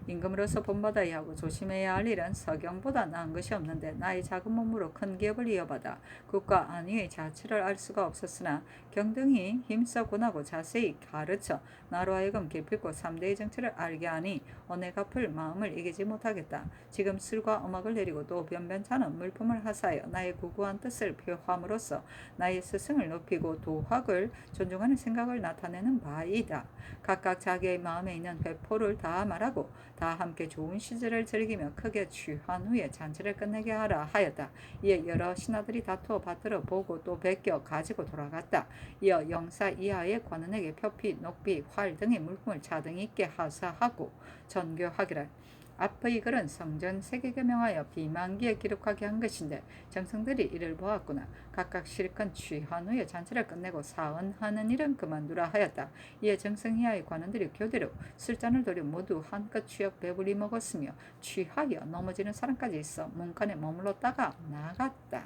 임금으로서 본받아야 하고 조심해야 할 일은 서경보다 나은 것이 없는데 나의 작은 몸으로 큰 기업을 이어받아 국가 안위의 자취를 알 수가 없었으나 경등이 힘써 권하고 자세히 가르쳐 나로 하여금 기필코 3대의 정체를 알게 하니 언해 갚을 마음을 이기지 못하겠다. 지금 술과 음악을 내리고 또 변변찮은 물품을 하사하여 나의 구구한 뜻을 표함으로써 나의 스승을 높이고 도학을 존중하는 생각을 나타내는 바이다. 각각 자기의 마음에 있는 회포를 다 말하고 다 함께 좋은 시절을 즐기며 크게 취한 후에 잔치를 끝내게 하라 하였다. 이에 여러 신하들이 다투어 받들어 보고 또 베껴 가지고 돌아갔다. 이어 영사 이하의 관원에게 표피, 녹비, 활 등의 물품을 차등 있게 하사하고 전교하기를 앞의 글은 성전 세계에 명하여 비만기에 기록하게 한 것인데 정성들이 이를 보았구나. 각각 실컷 취한 후에 잔치를 끝내고 사언하는 일은 그만두라 하였다. 이에 정성희하의 관원들이 교대로 술잔을 돌려 모두 한껏 취역 배불리 먹었으며 취하여 넘어지는 사람까지 있어 문간에 머물렀다가 나갔다.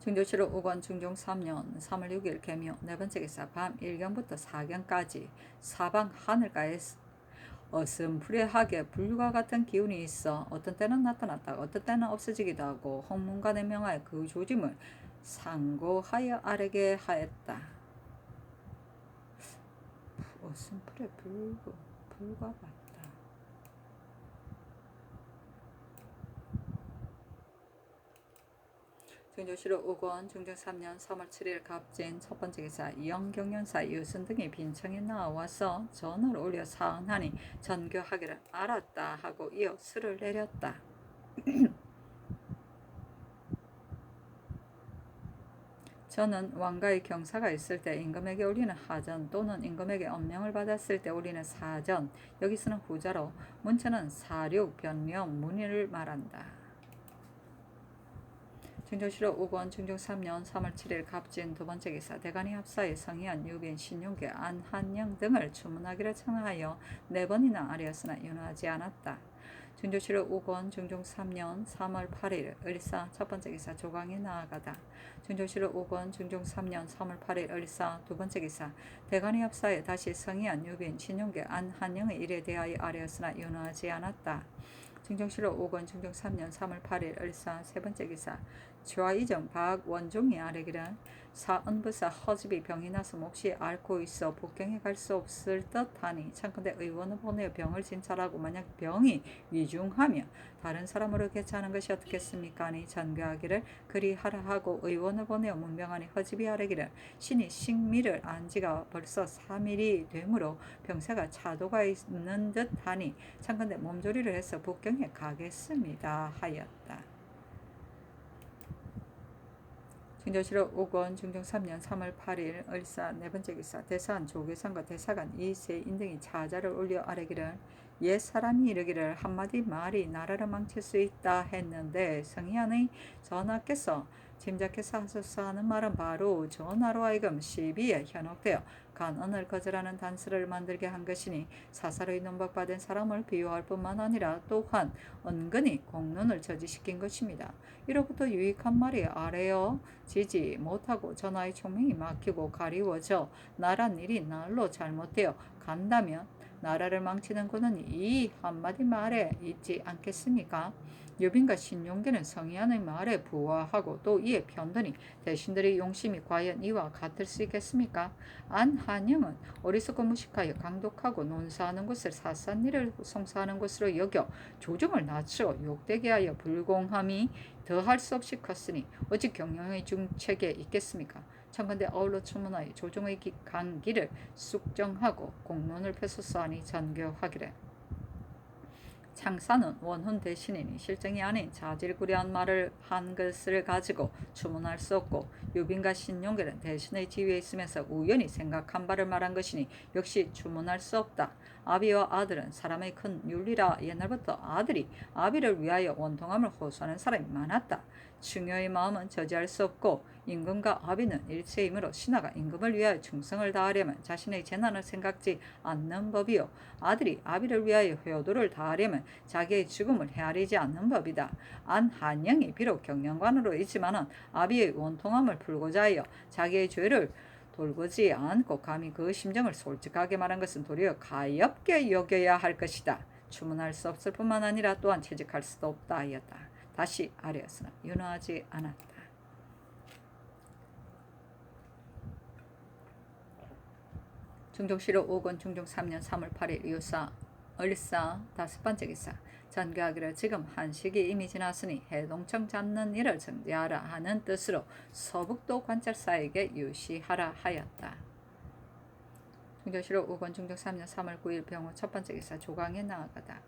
증조실록 5권 중종 3년 3월 6일 개묘 네 번째 기사. 밤 1경부터 4경까지 사방 하늘가에 어슴푸레하게 불과 같은 기운이 있어 어떤 때는 나타났다가 어떤 때는 없어지기도 하고 홍문관의 명하에 그 조짐을 상고하여 아뢰게 하였다. 어슴푸레 불과 같다. 증조실록 5권 중종 3년 3월 7일 갑진 첫 번째 기사. 이영경연사 유순 등이 빈청에 나와서 전을 올려 사언하니 전교하기를 알았다 하고 이어 술을 내렸다. 저는 왕가의 경사가 있을 때 임금에게 올리는 하전 또는 임금에게 엄명을 받았을 때 올리는 사전, 여기서는 후자로 문체는 사륙, 변명, 문의를 말한다. 증조실록 5권 중종 3년 3월 7일 갑진 두 번째 기사. 대간이 합사에 성희안, 유빈, 신용계, 안한영 등을 추문하기를 청하여 네 번이나 아뢰었으나 윤호하지 않았다. 증조실록 5권 중종 3년 3월 8일 을사 첫 번째 기사 조강에 나아가다. 증조실록 5권 중종 3년 3월 8일 을사 두 번째 기사 대간의 합사에 다시 성의한 유빈 신용계 안한영의 일에 대하여 아뢰었으나 윤허하지 않았다. 증정실록 5권 중종 3년 3월 8일 을사 세 번째 기사 좌이정 박원종이 아뢰기를 사은부사 허집이 병이 나서 몹시 앓고 있어 복경에 갈 수 없을 듯하니 참건대 의원을 보내어 병을 진찰하고 만약 병이 위중하며 다른 사람으로 개최하는 것이 어떻겠습니까? 하니 전교하기를 그리하라 하고 의원을 보내어 문명하니 허집이 아뢰기를 신이 식미를 안 지가 벌써 3일이 되므로 병세가 차도가 있는 듯하니 참건대 몸조리를 해서 복경에 가겠습니다 하였다. 증조실록 5권 중종 3년 3월 8일 을사 네 번째 기사 대사한 조계상과 대사관 이세인 등이 차자를 올려 아뢰기를 옛 사람이 이르기를 한마디 말이 나라를 망칠 수 있다 했는데 성희안의 전하께서 짐작해서 하소서 하는 말은 바로 전하로 하여금 시비에 현혹되어 간언을 거절하는 단서를 만들게 한 것이니 사사로이 논박받은 사람을 비유할 뿐만 아니라 또한 은근히 공론을 저지시킨 것입니다. 이로부터 유익한 말이 아래어 지지 못하고 전하의 총명이 막히고 가리워져 나란 일이 날로 잘못되어 간다면 나라를 망치는 고는 이 한마디 말에 있지 않겠습니까? 유빈과 신용계는 성희안의 말에 부화하고 또 이에 편드니 대신들의 용심이 과연 이와 같을 수 있겠습니까? 안한영은 어리석고 무식하여 강독하고 논사하는 것을 사싼 일을 송사하는 것으로 여겨 조정을 낮추어 욕되게 하여 불공함이 더할 수 없이 컸으니 어찌 경영의 중책에 있겠습니까? 참건대 아울러 추문하여 조정의 강기를 숙정하고 공론을 펴소서하니 전교하기를 창사는 원훈 대신이니 실정이 아닌 자질구레한 말을 한 것을 가지고 추문할 수 없고 유빈과 신용계는 대신의 지위에 있으면서 우연히 생각한 바를 말한 것이니 역시 추문할 수 없다. 아비와 아들은 사람의 큰 윤리라 옛날부터 아들이 아비를 위하여 원통함을 호소하는 사람이 많았다. 충효의 마음은 저지할 수 없고 임금과 아비는 일체이므로 신하가 임금을 위하여 충성을 다하려면 자신의 재난을 생각지 않는 법이요 아들이 아비를 위하여 효도를 다하려면 자기의 죽음을 헤아리지 않는 법이다. 안한영이 비록 경영관으로 있지만은 아비의 원통함을 풀고자 하여 자기의 죄를 돌보지 않고 감히 그 심정을 솔직하게 말한 것은 도리어 가엾게 여겨야 할 것이다. 추문할 수 없을 뿐만 아니라 또한 채직할 수도 없다 하였다. 다시 아뢰었으나 윤허하지 않았다. 중종실록 5권 중종 3년 3월 8일 유사 을사 다섯 번째 기사 전교하기를 지금 한식이 이미 지났으니 해동청 잡는 일을 정지하라 하는 뜻으로 서북도 관찰사에게 유시하라 하였다. 중종실록 5권 중종 3년 3월 9일 병호 첫 번째 기사 조강에 나아가다.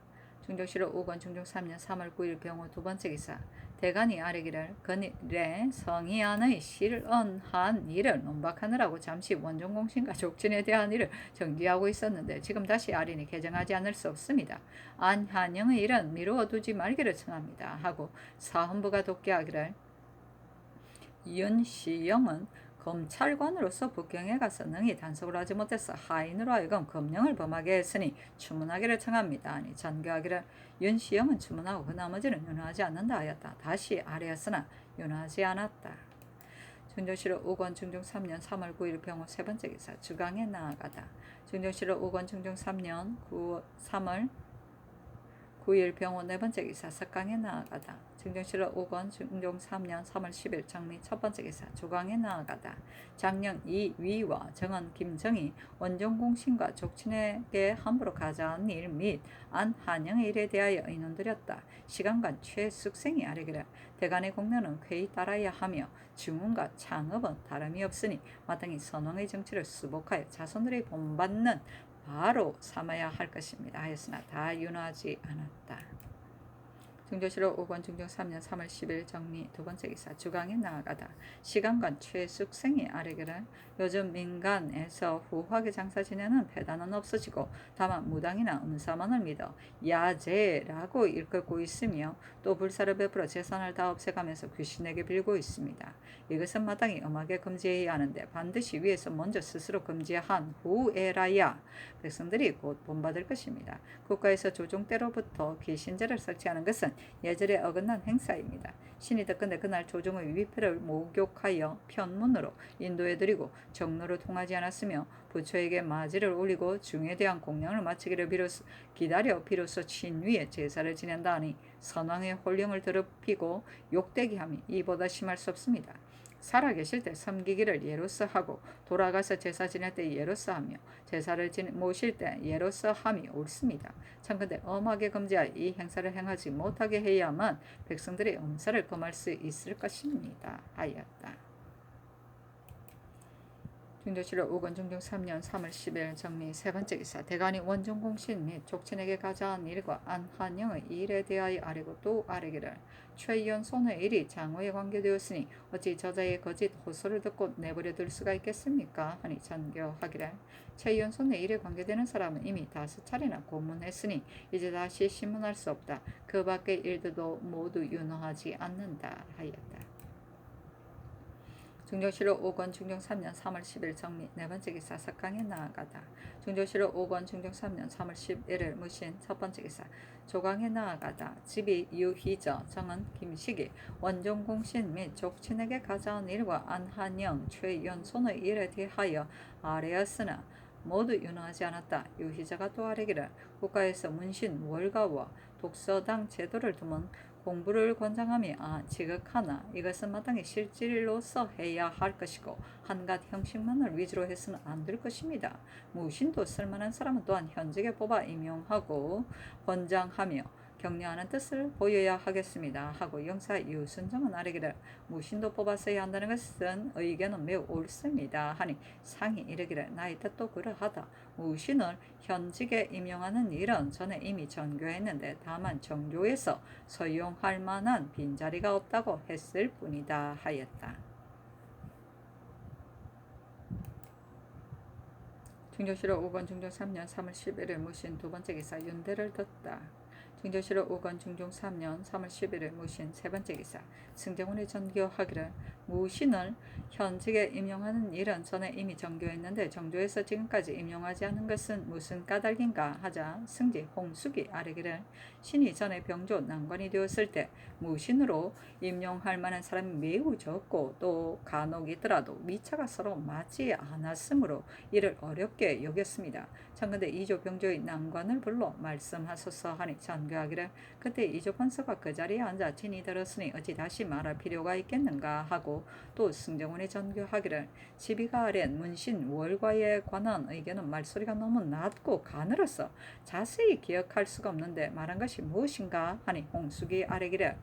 중종실록 5권 중종 3년 3월 9일 병호 두 번째 기사 대간이 아뢰기를 그일에 성희안의 실언한 일을 논박하느라고 잠시 원종공신과 족친에 대한 일을 정지하고 있었는데 지금 다시 아뢰니 개정하지 않을 수 없습니다. 안한영의 일은 미루어 두지 말기를 청합니다 하고 사헌부가 독개하기를 윤시영은 검찰관으로서 북경에 가서 능히 단속을 하지 못해서 하인으로 하여금 금령을 범하게 했으니 추문하기를 청합니다. 아니 전교하기를 윤시영은 추문하고 그 나머지는 윤허하지 않는다 하였다. 다시 아뢰었으나 윤허하지 않았다. 중종실록 5권 중종 3년 3월 9일 병호 세 번째 기사 주강에 나아가다. 중종실록 5권 중종 3년 3월 9일 병호 네 번째 기사 석강에 나아가다. 증정실록 5권 중종 3년 3월 10일 정리 첫 번째 기사 조강에 나아가다. 장령 이위와 정원 김정이 원종공신과 족친에게 함부로 가져온 일 및 안한영의 일에 대하여 의논드렸다. 시간간 최숙생이 아뢰기를 대간의 공론은 쾌히 따라야 하며 증언과 창업은 다름이 없으니 마땅히 선왕의 정치를 수복하여 자손들의 본받는 바로 삼아야 할 것입니다 하였으나 다 윤허하지 않았다. 중조실록 5권 중종 3년 3월 10일 정리 두 번째 기사 주강에 나아가다 시간관 최숙생이 아뢰기를 요즘 민간에서 후하게 장사 지내는 패단은 없어지고 다만 무당이나 음사만을 믿어 야재라고 일컫고 있으며 또 불사를 베풀어 재산을 다 없애가면서 귀신에게 빌고 있습니다. 이것은 마땅히 엄하게 금지해야 하는데 반드시 위에서 먼저 스스로 금지한 후에라야 백성들이 곧 본받을 것입니다. 국가에서 조종 때로부터 귀신제를 설치하는 것은 예절에 어긋난 행사입니다. 신이 덕건대 그날 조종의 위패를 목욕하여 편문으로 인도해드리고 정로로 통하지 않았으며 부처에게 마지를 올리고 중에 대한 공양을 마치기를 기다려 비로소 신위에 제사를 지낸다 하니 선왕의 홀령을 더럽히고 욕되게 함이 이보다 심할 수 없습니다. 살아계실 때 섬기기를 예로서 하고 돌아가서 제사 지낼 때 예로서 하며 제사를 모실 때 예로서 함이 옳습니다. 참건대 엄하게 금지하여 이 행사를 행하지 못하게 해야만 백성들의 엄살을 금할 수 있을 것입니다. 하였다. 중조실록 5권 중종 3년 3월 10일 정리 세 번째 기사 대간이 원종공신 및 족친에게 가자한 일과 안한영의 일에 대하여 아뢰고 또 아뢰기를 최연손의 일이 장후에 관계되었으니 어찌 저자의 거짓 호소를 듣고 내버려둘 수가 있겠습니까? 하니 전교하기를 최연손의 일에 관계되는 사람은 이미 5차례나 고문했으니 이제 다시 신문할 수 없다. 그 밖의 일들도 모두 윤허하지 않는다 하였다. 중조실록 5권 중종 3년 3월 10일 정리 네 번째 기사 석강에 나아가다 중조실록 5권 중종 3년 3월 11일 무신 첫 번째 기사 조강에 나아가다 집이 유희저 정은 김식이 원종공신 및 족친에게 가져온 일과 안한영 최연손의 일에 대하여 아뢰었으나 모두 윤허하지 않았다. 유희자가 또 아뢰기를 국가에서 문신 월가와 독서당 제도를 두면 공부를 권장함이 지극하나 이것은 마땅히 실질로서 해야 할 것이고 한갓 형식만을 위주로 해서는 안 될 것입니다. 무신도 쓸만한 사람은 또한 현직에 뽑아 임용하고 권장하며 격려하는 뜻을 보여야 하겠습니다. 하고 영사 유순정은 아뢰기를 무신도 뽑았어야 한다는 것은 의견은 매우 옳습니다. 하니 상이 이르기를 나의 뜻도 그러하다. 무신을 현직에 임용하는 일은 전에 이미 전교했는데 다만 정교에서 서용할 만한 빈자리가 없다고 했을 뿐이다 하였다. 중조실록 5권 중종 3년 3월 11일 무신 두 번째 기사 윤대를 듣다. 중조실록 5권 중종 3년 3월 11일 무신 세 번째 기사 승정원이 전교하기를 무신을 현직에 임용하는 일은 전에 이미 정교했는데 정교에서 지금까지 임용하지 않은 것은 무슨 까닭인가 하자 승지 홍숙이 아뢰기를 신이 전에 병조 난관이 되었을 때 무신으로 임용할 만한 사람이 매우 적고 또 간혹 있더라도 위차가 서로 맞지 않았으므로 이를 어렵게 여겼습니다. 청근대 이조 병조의 난관을 불러 말씀하소서 하니 전교하기를 그때 이조 판서가 그 자리에 앉아 진이 들었으니 어찌 다시 말할 필요가 있겠는가 하고 또 승정원이 전교하기를 시비가 아랜 문신 월과에 관한 의견은 말소리가 너무 낮고 가늘어서 자세히 기억할 수가 없는데 말한 것이 무엇인가 하니 홍숙이 아뢰기를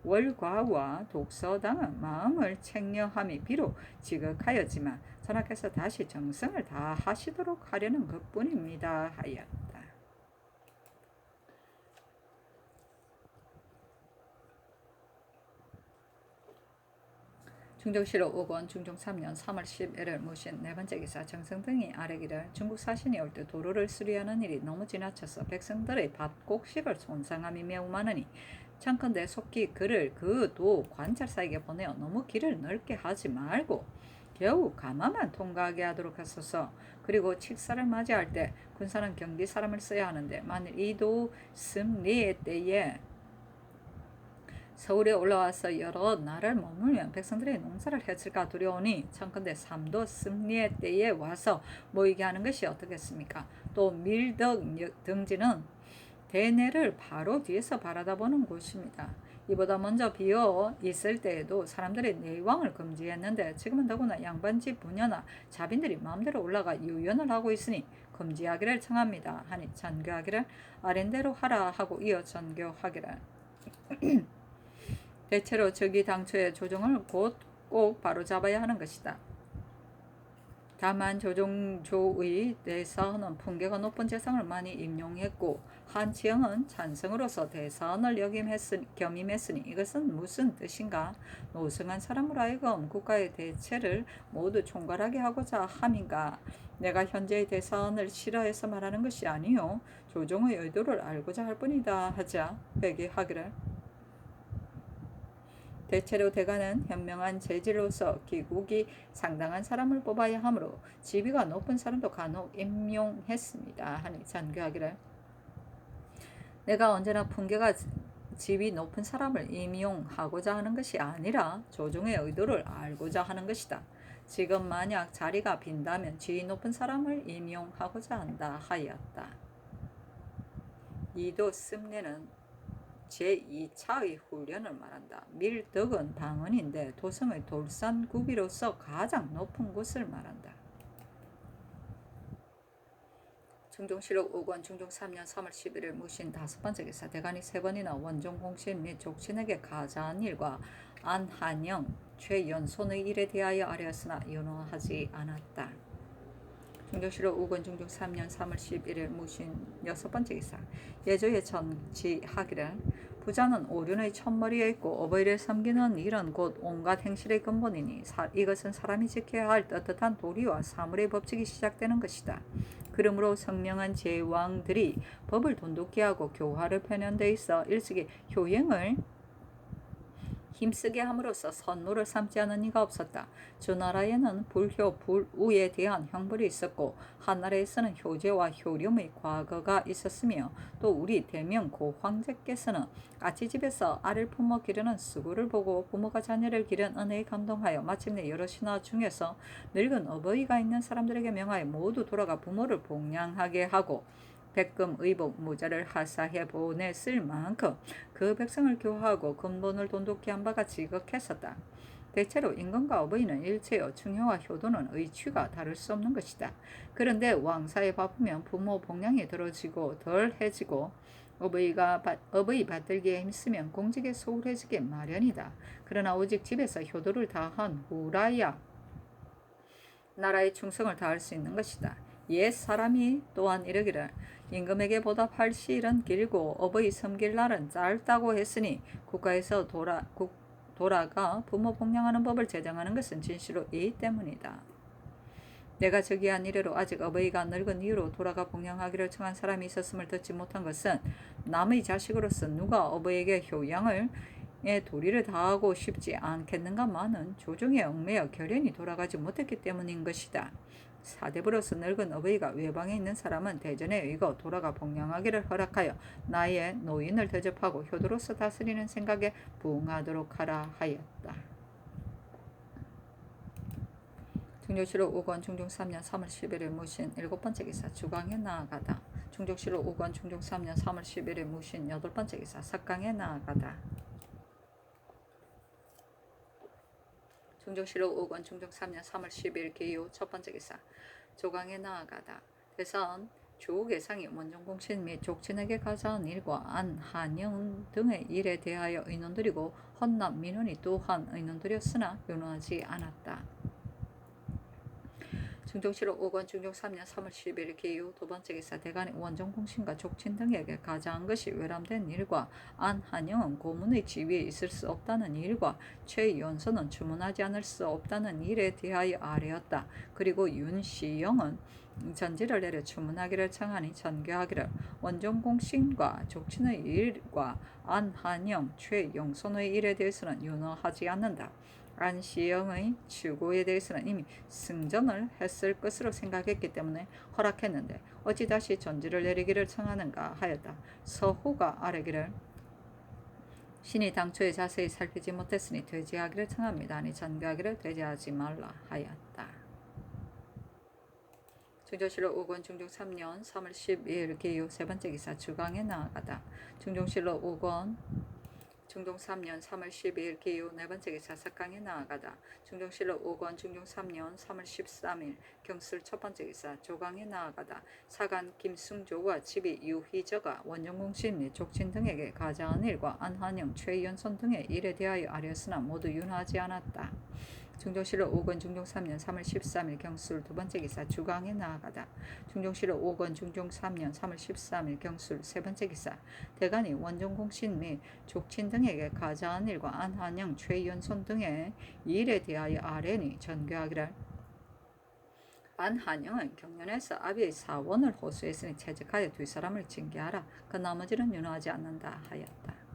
월과와 독서당은 마음을 책령함이 비록 지극하였지만 전하께서 다시 정성을 다하시도록 하려는 것뿐입니다 하였다. 중종실록 5권 중종 3년 3월 11일 무신 네 번째 기사 정성등이 아뢰기를 중국 사신이 올 때 도로를 수리하는 일이 너무 지나쳐서 백성들의 밥곡식을 손상함이 매우 많으니 청컨대 속히 그를 그 도 관찰사에게 보내어 너무 길을 넓게 하지 말고 겨우 가마만 통과하게 하도록 하소서. 그리고 칙사를 맞이할 때 군사는 경비 사람을 써야 하는데 만일 이도 승리의 때에 서울에 올라와서 여러 날을 머물면 백성들의 농사를 해칠까 두려우니 청컨대 삼도 승리의 때에 와서 모이게 하는 것이 어떻겠습니까? 또 밀덕 등지는 대내를 바로 뒤에서 바라다보는 곳입니다. 이보다 먼저 비어 있을 때에도 사람들이 내왕을 금지했는데 지금은 더구나 양반집 부녀나 자빈들이 마음대로 올라가 유연을 하고 있으니 금지하기를 청합니다. 하니 전교하기를 아랜대로 하라 하고 이어 전교하기를 대체로 적이 당초의 조정을 곧 꼭 바로잡아야 하는 것이다. 다만 조종조의 대사헌은 풍계가 높은 재상을 많이 임용했고 한치영은 찬성으로서 대사헌을 겸임했으니 이것은 무슨 뜻인가? 노승한 사람으로 하여금 국가의 대체를 모두 총괄하게 하고자 함인가? 내가 현재의 대사헌을 싫어해서 말하는 것이 아니요 조종의 의도를 알고자 할 뿐이다 하자 회개하기를. 대체로 대가는 현명한 재질로서 기국이 상당한 사람을 뽑아야 하므로 지위가 높은 사람도 간혹 임용했습니다 하니 잔교하기를. 내가 언제나 풍계가 지위 높은 사람을 임용하고자 하는 것이 아니라 조종의 의도를 알고자 하는 것이다. 지금 만약 자리가 빈다면 지위 높은 사람을 임용하고자 한다 하였다. 이도 습례는 제2차의 훈련을 말한다. 밀덕은 방언인데 도성의 돌산구비로서 가장 높은 곳을 말한다. 중종실록 5권 중종 3년 3월 11일 무신 5번째 기사 대간이 3번이나 원종공신 및 족친에게 가자한 일과 안한영, 최연손의 일에 대하여 아뢰었으나 윤호하지 않았다. 중종실록 5권 중종 3년 3월 11일 무신 6번째 기사 예조에 전지하기를 부자는 오륜의 첫머리에 있고 어버이를 섬기는 일은 곧 온갖 행실의 근본이니 이것은 사람이 지켜야 할 떳떳한 도리와 사물의 법칙이 시작되는 것이다. 그러므로 성명한 제왕들이 법을 돈독히 하고 교화를 편현돼 있어 일찍이 효행을 힘쓰게 함으로써 선무를 삼지 않은 이가 없었다. 주나라에는 불효, 불우에 대한 형벌이 있었고 한나라에서는 효제와 효lum의 과거가 있었으며 또 우리 대명 고황제께서는 까치집에서 알을 품어 기르는 수구를 보고 부모가 자녀를 기른 은혜에 감동하여 마침내 여러 신하 중에서 늙은 어버이가 있는 사람들에게 명하여 모두 돌아가 부모를 봉양하게 하고 백금, 의복, 무자를 하사해 보냈을 만큼 그 백성을 교화하고 근본을 돈독히 한 바가 지극했었다. 대체로 임금과 어버이는 일체요 중효와 효도는 의취가 다를 수 없는 것이다. 그런데 왕사에 바쁘면 부모 봉양이 들어지고 덜해지고 어버이 받들기에 힘쓰면 공직에 소홀해지기 마련이다. 그러나 오직 집에서 효도를 다한 후라야 나라의 충성을 다할 수 있는 것이다. 옛 사람이 또한 이르기를 임금에게 보답할 시일은 길고 어버이 섬길 날은 짧다고 했으니 국가에서 돌아가 부모 봉양하는 법을 제정하는 것은 진실로 이 때문이다. 내가 저기한 이래로 아직 어버이가 늙은 이후로 돌아가 봉양하기를 청한 사람이 있었음을 듣지 못한 것은 남의 자식으로서 누가 어버이에게 효양을 도리를 다하고 싶지 않겠는가마는 조종에 얽매여 결연히 돌아가지 못했기 때문인 것이다. 사대부로서 늙은 어버이가 외방에 있는 사람은 대전에 의거 돌아가 봉양하기를 허락하여 나의 노인을 대접하고 효도로서 다스리는 생각에 부응하도록 하라 하였다. 중종실록 5권 중종 3년 3월 11일 무신 7번째 기사 주강에 나아가다. 중종실록 5권 중종 3년 3월 11일 무신 8번째 기사 삭강에 나아가다. 중종실록 5권 중종 3년 3월 10일 기후 첫번째 기사 조강에 나아가다. 대선 조계상이 원종공신 및 족친에게 가자한 일과 안한영 등의 일에 대하여 의논드리고 헌납 민원이 또한 의논드렸으나 윤호하지 않았다. 중종실록 5권 중종 3년 3월 10일 기후 두번째 기사 대간이 원종공신과 족친 등에게 가자한 것이 외람된 일과 안한영은 고문의 지위에 있을 수 없다는 일과 최연소는 주문하지 않을 수 없다는 일에 대하여 아뢰었다. 그리고 윤시영은 전지를 내려 주문하기를 청하니 전교하기를 원종공신과 족친의 일과 안한영, 최영손의 일에 대해서는 윤호하지 않는다. 안시영의 추구에 대해서는 이미 승전을 했을 것으로 생각했기 때문에 허락했는데 어찌 다시 전지를 내리기를 청하는가 하였다. 서호가 아뢰기를 신이 당초에 자세히 살피지 못했으니 되지하기를 청합니다. 아니 전교하기를 되지하지 말라 하였다. 중종실록 5권 중종 3년 3월 12일 기후 세번째 기사 주강에 나아가다. 중종실록 5권 중종 3년 3월 12일 기후 네번째 기사 삭강에 나아가다. 중종실록 5권 중종 3년 3월 13일 경술 첫번째 기사 조강에 나아가다. 사간 김승조와 집이 유희저가 원종공신 및 족친 등에게 가자한 일과 안한영, 최연손 등의 일에 대하여 아뢰었으나 모두 윤하지 않았다. 중종실록 5권 중종 3년 3월 13일 경술 두 번째 기사 주강에 나아가다. 중종실록 5권 중종 3년 3월 13일 경술 세 번째 기사 대간이 원종공신 및 족친 등에게 가자한 일과 안한영, 최연손 등의 일에 대하여 아뢰니 전교하기를. 안한영은 경련에서 아비의 사원을 호소했으니 채직하여 두 사람을 징계하라. 그 나머지는 윤호하지 않는다 하였다.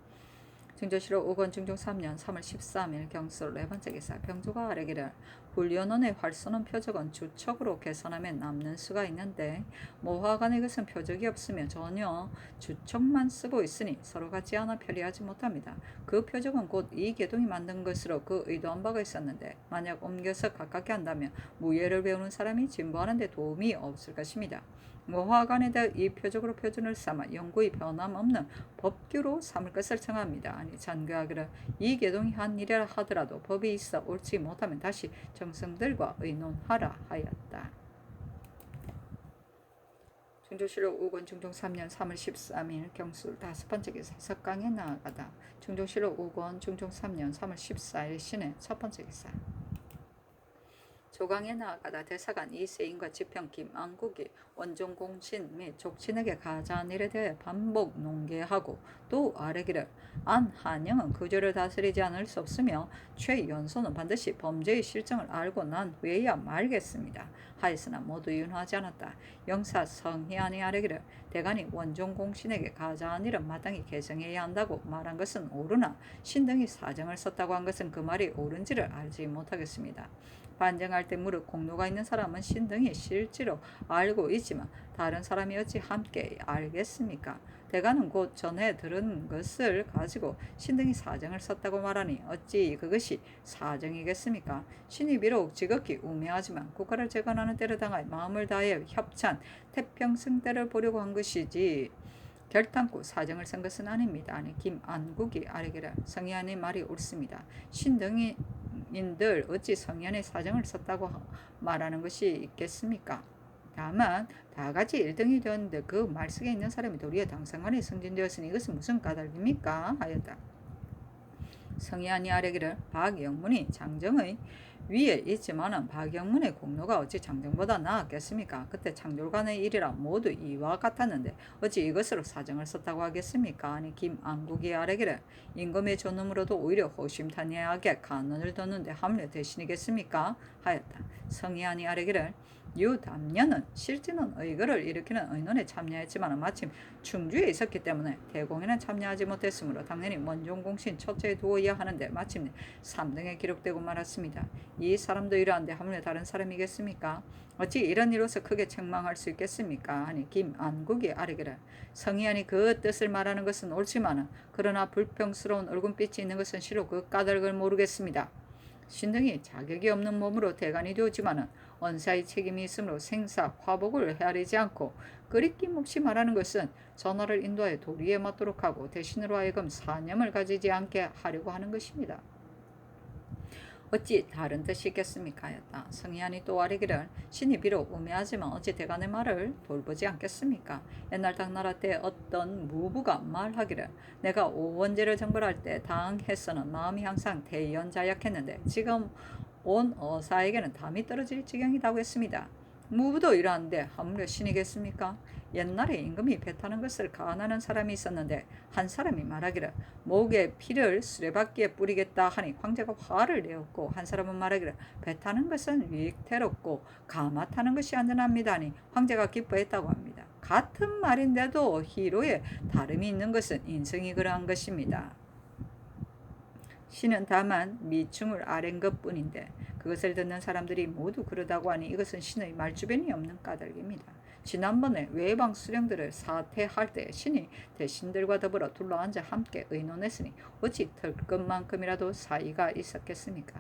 중조실록 5권 중종 3년 3월 13일 경술 네 번째 기사 병조가 아뢰기를 훈련원의 활쏘는 표적은 주척으로 개선하면 남는 수가 있는데 모화관의 것은 표적이 없으며 전혀 주척만 쓰고 있으니 서로 같지 않아 편리하지 못합니다. 그 표적은 곧 이계동이 만든 것으로 그 의도한 바가 있었는데 만약 옮겨서 가깝게 한다면 무예를 배우는 사람이 진보하는 데 도움이 없을 것입니다. 모화관에 대해 이 표적으로 표준을 삼아 영구히 변함없는 법규로 삼을 것을 청합니다. 아니 전교하기를 이 계동이 한 일이라 하더라도 법이 있어 옳지 못하면 다시 정성들과 의논하라 하였다. 중조실록 5권 중종 3년 3월 13일 경술 다섯 번째 기사 석강에 나아가다. 중조실록 5권 중종 3년 3월 14일 신의 첫 번째 기사 조강에 나아가다. 대사관 이세인과 지평 김안국이 원종공신 및 족친에게 가자한 일에 대해 반복 논계하고 또 아뢰기를 안한영은 그 죄를 다스리지 않을 수 없으며 최연소는 반드시 범죄의 실정을 알고 난 후에야 말겠습니다 하였으나 모두 윤호하지 않았다. 영사 성희안이 아뢰기를 대간이 원종공신에게 가자한 일은 마땅히 개정해야 한다고 말한 것은 옳으나 신등이 사정을 썼다고 한 것은 그 말이 옳은지를 알지 못하겠습니다. 반정할 때 무릇 공로가 있는 사람은 신등이 실제로 알고 있지만 다른 사람이 어찌 함께 알겠습니까? 대가는 곧 전에 들은 것을 가지고 신등이 사정을 썼다고 말하니 어찌 그것이 사정이겠습니까? 신이 비록 지극히 우매하지만 국가를 재건하는 때를 당하여 마음을 다하여 협찬 태평성 때를 보려고 한 것이지 결탄코 사정을 쓴 것은 아닙니다. 아니 김안국이 아뢰기를 성희안의 말이 옳습니다. 신등인들 어찌 성희안의 사정을 썼다고 말하는 것이 있겠습니까? 다만 다같이 1등이 되었는데 그 말석에 있는 사람이 도리어 당상관에 승진되었으니 이것은 무슨 까닭입니까? 하였다. 성희안이 아뢰기를 박영문이 장정의 위에 있지만은 박영문의 공로가 어찌 장정보다 나았겠습니까? 그때 창졸간의 일이라 모두 이와 같았는데 어찌 이것으로 사정을 썼다고 하겠습니까? 아니 김안국이 아뢰기를 임금의 존엄으로도 오히려 호심탄회하게 간언을 뒀는데 함려 대신이겠습니까? 하였다. 성희안이 아뢰기를 유담년은 실제는 의거를 일으키는 의논에 참여했지만 마침 충주에 있었기 때문에 대공에는 참여하지 못했으므로 당연히 원종공신 첫째에 두어야 하는데 마침내 3등에 기록되고 말았습니다. 이 사람도 이러한데 하물며 다른 사람이겠습니까? 어찌 이런 일로서 크게 책망할 수 있겠습니까? 하니 김안국이 아뢰기를 성희안이 그 뜻을 말하는 것은 옳지만 그러나 불평스러운 얼굴빛이 있는 것은 실로 그 까닭을 모르겠습니다. 신등이 자격이 없는 몸으로 대간이 되었지만은 언사의 책임이 있으므로 생사 화복을 헤아리지 않고 끄리낌 없이 말하는 것은 전하를 인도하여 도리에 맞도록 하고 대신으로 하여금 사념을 가지지 않게 하려고 하는 것입니다. 어찌 다른 뜻이 있겠습니까? 하였다. 성희안이 또 아뢰기를 신이 비록 우매하지만 어찌 대간의 말을 돌보지 않겠습니까? 옛날 당나라 때 어떤 무부가 말하기를 내가 오원제를 정벌할 때 당해서는 마음이 항상 대연자약했는데 지금 온 어사에게는 담이 떨어질 지경이라고 했습니다. 무부도 이러한데 하물며 신이겠습니까? 옛날에 임금이 배 타는 것을 가난한 사람이 있었는데 한 사람이 말하기를 목에 피를 수레바퀴에 뿌리겠다 하니 황제가 화를 내었고 한 사람은 말하기를 배 타는 것은 위태롭고 가마 타는 것이 안전합니다 하니 황제가 기뻐했다고 합니다. 같은 말인데도 희로에 다름이 있는 것은 인성이 그러한 것입니다. 신은 다만 미충을 아랜 것뿐인데 그것을 듣는 사람들이 모두 그러다고 하니 이것은 신의 말주변이 없는 까닭입니다. 지난번에 외방 수령들을 사퇴할 때 신이 대신들과 더불어 둘러앉아 함께 의논했으니 어찌 털끝만큼이라도 사이가 있었겠습니까?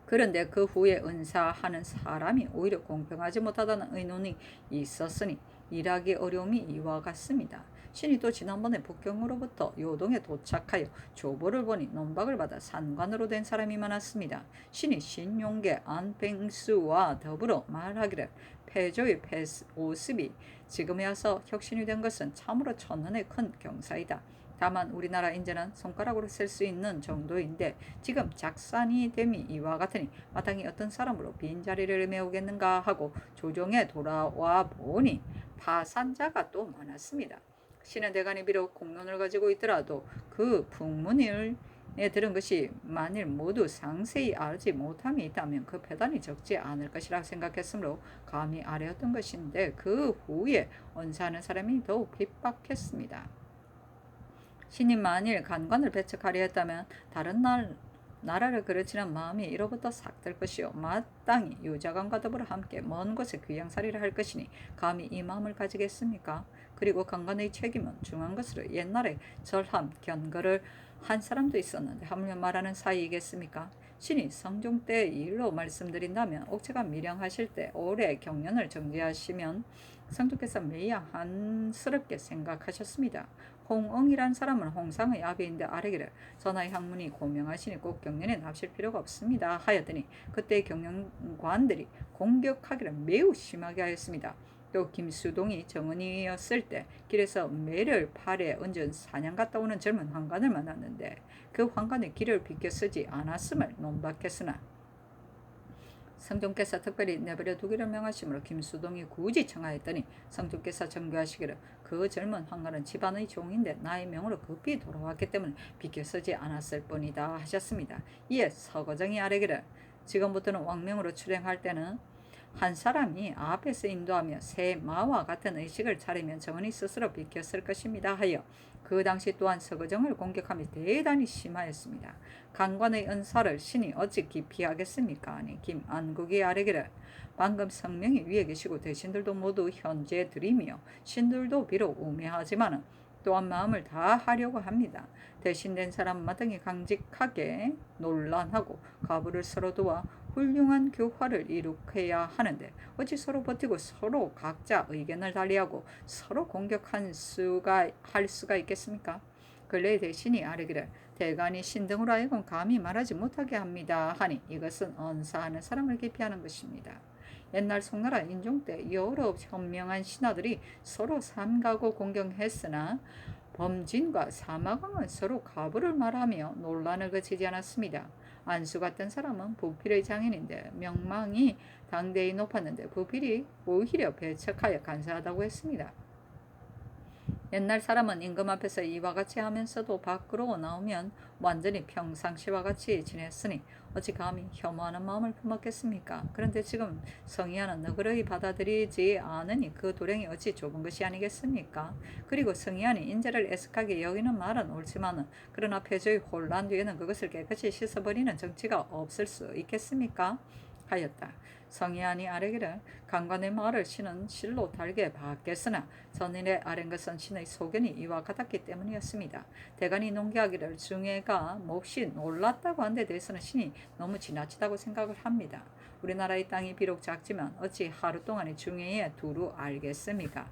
그런데 그 후에 은사하는 사람이 오히려 공평하지 못하다는 의논이 있었으니 일하기 어려움이 이와 같습니다. 신이 또 지난번에 북경으로부터 요동에 도착하여 조보를 보니 논박을 받아 산관으로 된 사람이 많았습니다. 신이 신용계 안팽수와 더불어 말하기를 패조의 오습이 지금에 와서 혁신이 된 것은 참으로 천년의 큰 경사이다. 다만 우리나라 인재는 손가락으로 셀 수 있는 정도인데 지금 작산이 됨이 이와 같으니 마땅히 어떤 사람으로 빈자리를 메우겠는가 하고 조정에 돌아와 보니 파산자가 또 많았습니다. 신은 대간이 비록 공론을 가지고 있더라도 그 풍문을 들은 것이 만일 모두 상세히 알지 못함이 있다면 그 패단이 적지 않을 것이라 생각했으므로 감히 아뢰었던 것인데 그 후에 언사하는 사람이 더욱 핍박했습니다. 신이 만일 간관을 배척하려 했다면 다른 나라를 그르치는 마음이 이로부터 삭될 것이요 마땅히 유자관과 더불어 함께 먼 곳에 귀양살이를 할 것이니 감히 이 마음을 가지겠습니까? 그리고 간관의 책임은 중한 것으로 옛날에 절함 견거를 한 사람도 있었는데 하물며 말하는 사이이겠습니까? 신이 성종 때의 일로 말씀드린다면 옥체가 미령하실 때 올해 경연을 정지하시면 성종께서 매야 한스럽게 생각하셨습니다. 홍응이란 사람은 홍상의 아비인데 아래기를 전하의 학문이 고명하시니 꼭 경연에 납실 필요가 없습니다 하였더니 그때 경영관들이 공격하기를 매우 심하게 하였습니다. 또 김수동이 정은이었을 때 길에서 매를 팔에 얹은 사냥 갔다 오는 젊은 환관을 만났는데 그 환관의 길을 비켜 쓰지 않았음을 논박했으나 성종께서 특별히 내버려 두기를 명하심으로 김수동이 굳이 청하였더니 성종께서 정교하시기를 그 젊은 환관은 집안의 종인데 나의 명으로 급히 돌아왔기 때문에 비켜 쓰지 않았을 뿐이다 하셨습니다. 이에 서거정이 아뢰기를 지금부터는 왕명으로 출행할 때는 한 사람이 앞에서 인도하며 새 마와 같은 의식을 차리면 정은이 스스로 비켰을 것입니다 하여 그 당시 또한 서거정을 공격함이 대단히 심하였습니다. 간관의 은사를 신이 어찌 기피하겠습니까? 아니 김안국이 아뢰기를 방금 성명이 위에 계시고 대신들도 모두 현재들이며 신들도 비록 우매하지만 또한 마음을 다하려고 합니다. 대신된 사람 마땅히 강직하게 논란하고 가부를 서로 도와 훌륭한 교화를 이룩해야 하는데 어찌 서로 버티고 서로 각자 의견을 달리하고 서로 공격할 수가 있겠습니까? 근래 대신이 아뢰기를 대간이 신등으로 하여금 감히 말하지 못하게 합니다 하니 이것은 언사하는 사람을 기피하는 것입니다. 옛날 송나라 인종 때 여러 현명한 신하들이 서로 삼가고 공경했으나 범진과 사마강은 서로 가부를 말하며 논란을 그치지 않았습니다. 안수 같은 사람은 부필의 장인인데 명망이 당대히 높았는데 부필이 오히려 배척하여 간사하다고 했습니다. 옛날 사람은 임금 앞에서 이와 같이 하면서도 밖으로 나오면 완전히 평상시와 같이 지냈으니 어찌 감히 혐오하는 마음을 품었겠습니까? 그런데 지금 성희아는 너그러이 받아들이지 않으니 그 도량이 어찌 좁은 것이 아니겠습니까? 그리고 성희아이 인재를 애석하게 여기는 말은 옳지만은 그러나 패조의 혼란 뒤에는 그것을 깨끗이 씻어버리는 정치가 없을 수 있겠습니까? 하였다. 성희안이 아뢰기를 간관의 말을 신은 실로 달게 받겠으나 전일에 아랜 것은 신의 소견이 이와 같았기 때문이었습니다. 대간이 농기하기를 중해가 몹시 놀랐다고 한 데 대해서는 신이 너무 지나치다고 생각을 합니다. 우리나라의 땅이 비록 작지만 어찌 하루 동안에 중해에 두루 알겠습니까?